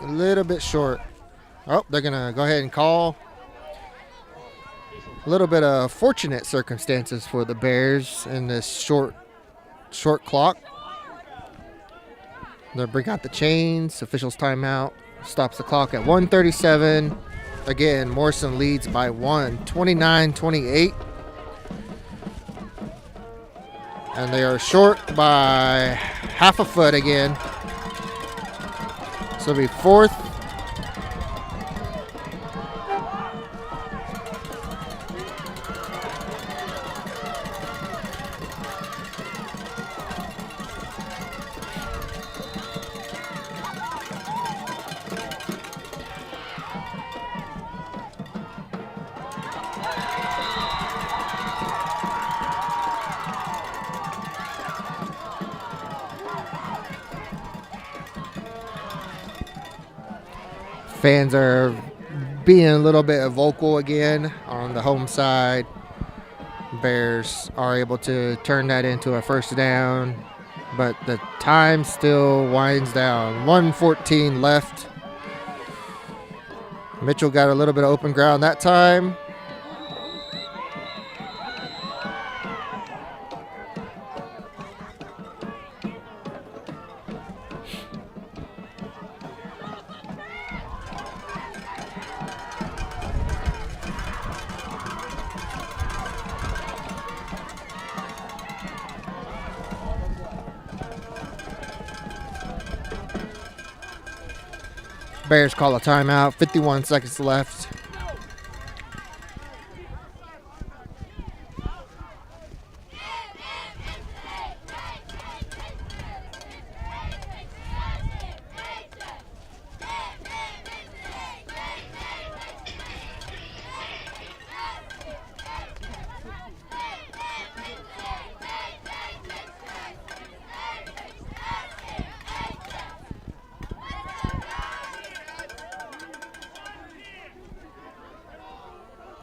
A little bit short. Oh, they're going to go ahead and call. A little bit of fortunate circumstances for the Bears in this short clock. They'll bring out the chains. Officials timeout. Stops the clock at 1:37. Again, Morrison leads by 1, 29-28. And they are short by half a foot again. So it'll be 4th. Fans are being a little bit vocal again on the home side. Bears are able to turn that into a first down. but the time still winds down. 1:14 left. Mitchell got a little bit of open ground that time. Bears call a timeout. 51 seconds left.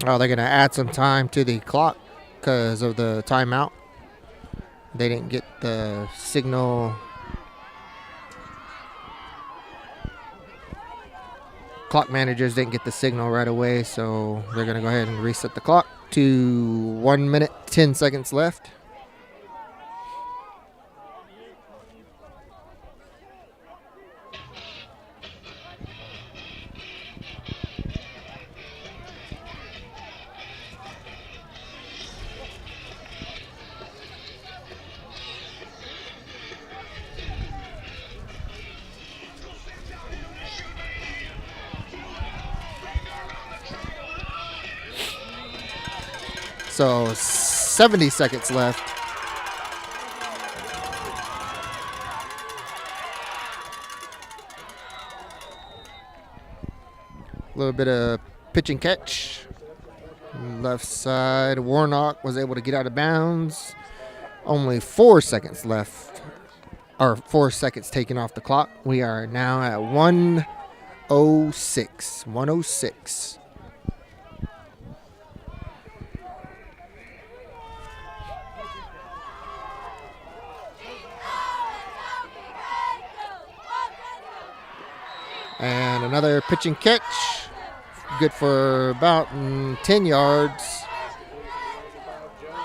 Oh, they're going to add some time to the clock because of the timeout. They didn't get the signal. Clock managers didn't get the signal right away, so they're going to go ahead and reset the clock to 1 minute, 10 seconds left. So 70 seconds left. A little bit of pitch and catch. Left side, Warnock was able to get out of bounds. Only 4 seconds left, or 4 seconds taken off the clock. We are now at 1:06. 1:06. And another pitch and catch. Good for about 10 yards.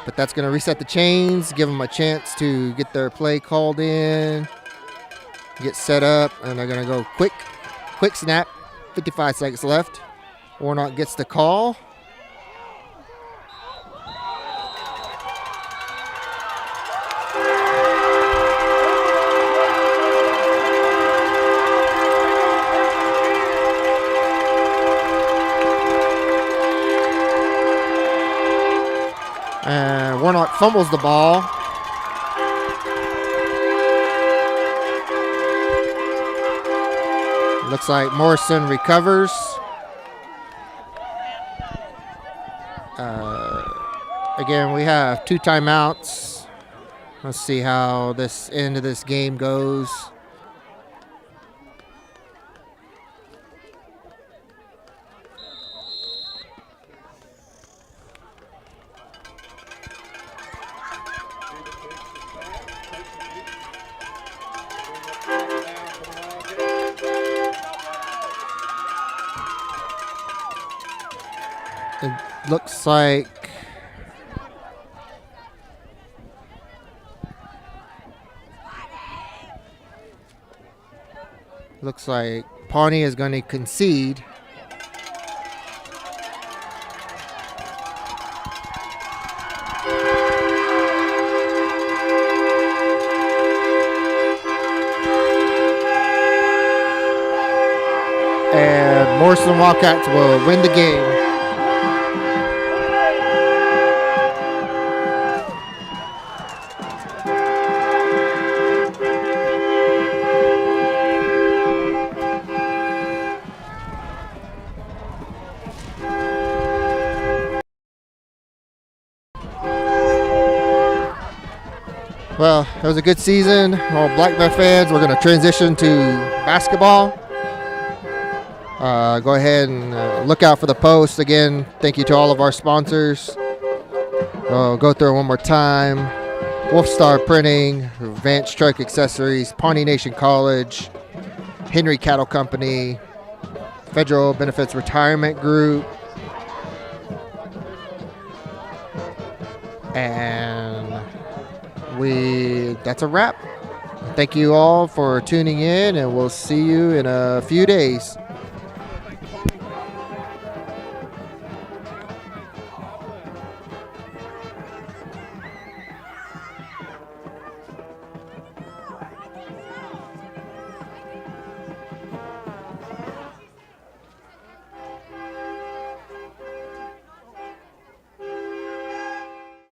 But that's going to reset the chains, give them a chance to get their play called in, get set up, and they're going to go quick snap. 55 seconds left. Warnock gets the call. And Warnock fumbles the ball. Looks like Morrison recovers. Again, we have 2 timeouts. Let's see how this end of this game goes. It looks like Pawnee is going to concede. And Morrison Wildcats will win the game. Well, it was a good season. All Black Bear fans, we're going to transition to basketball. Go ahead and look out for the post. Again, thank you to all of our sponsors. Go through it one more time. Wolfstar Printing, Vance Truck Accessories, Pawnee Nation College, Henry Cattle Company, Federal Benefits Retirement Group, and that's a wrap. Thank you all for tuning in, and we'll see you in a few days.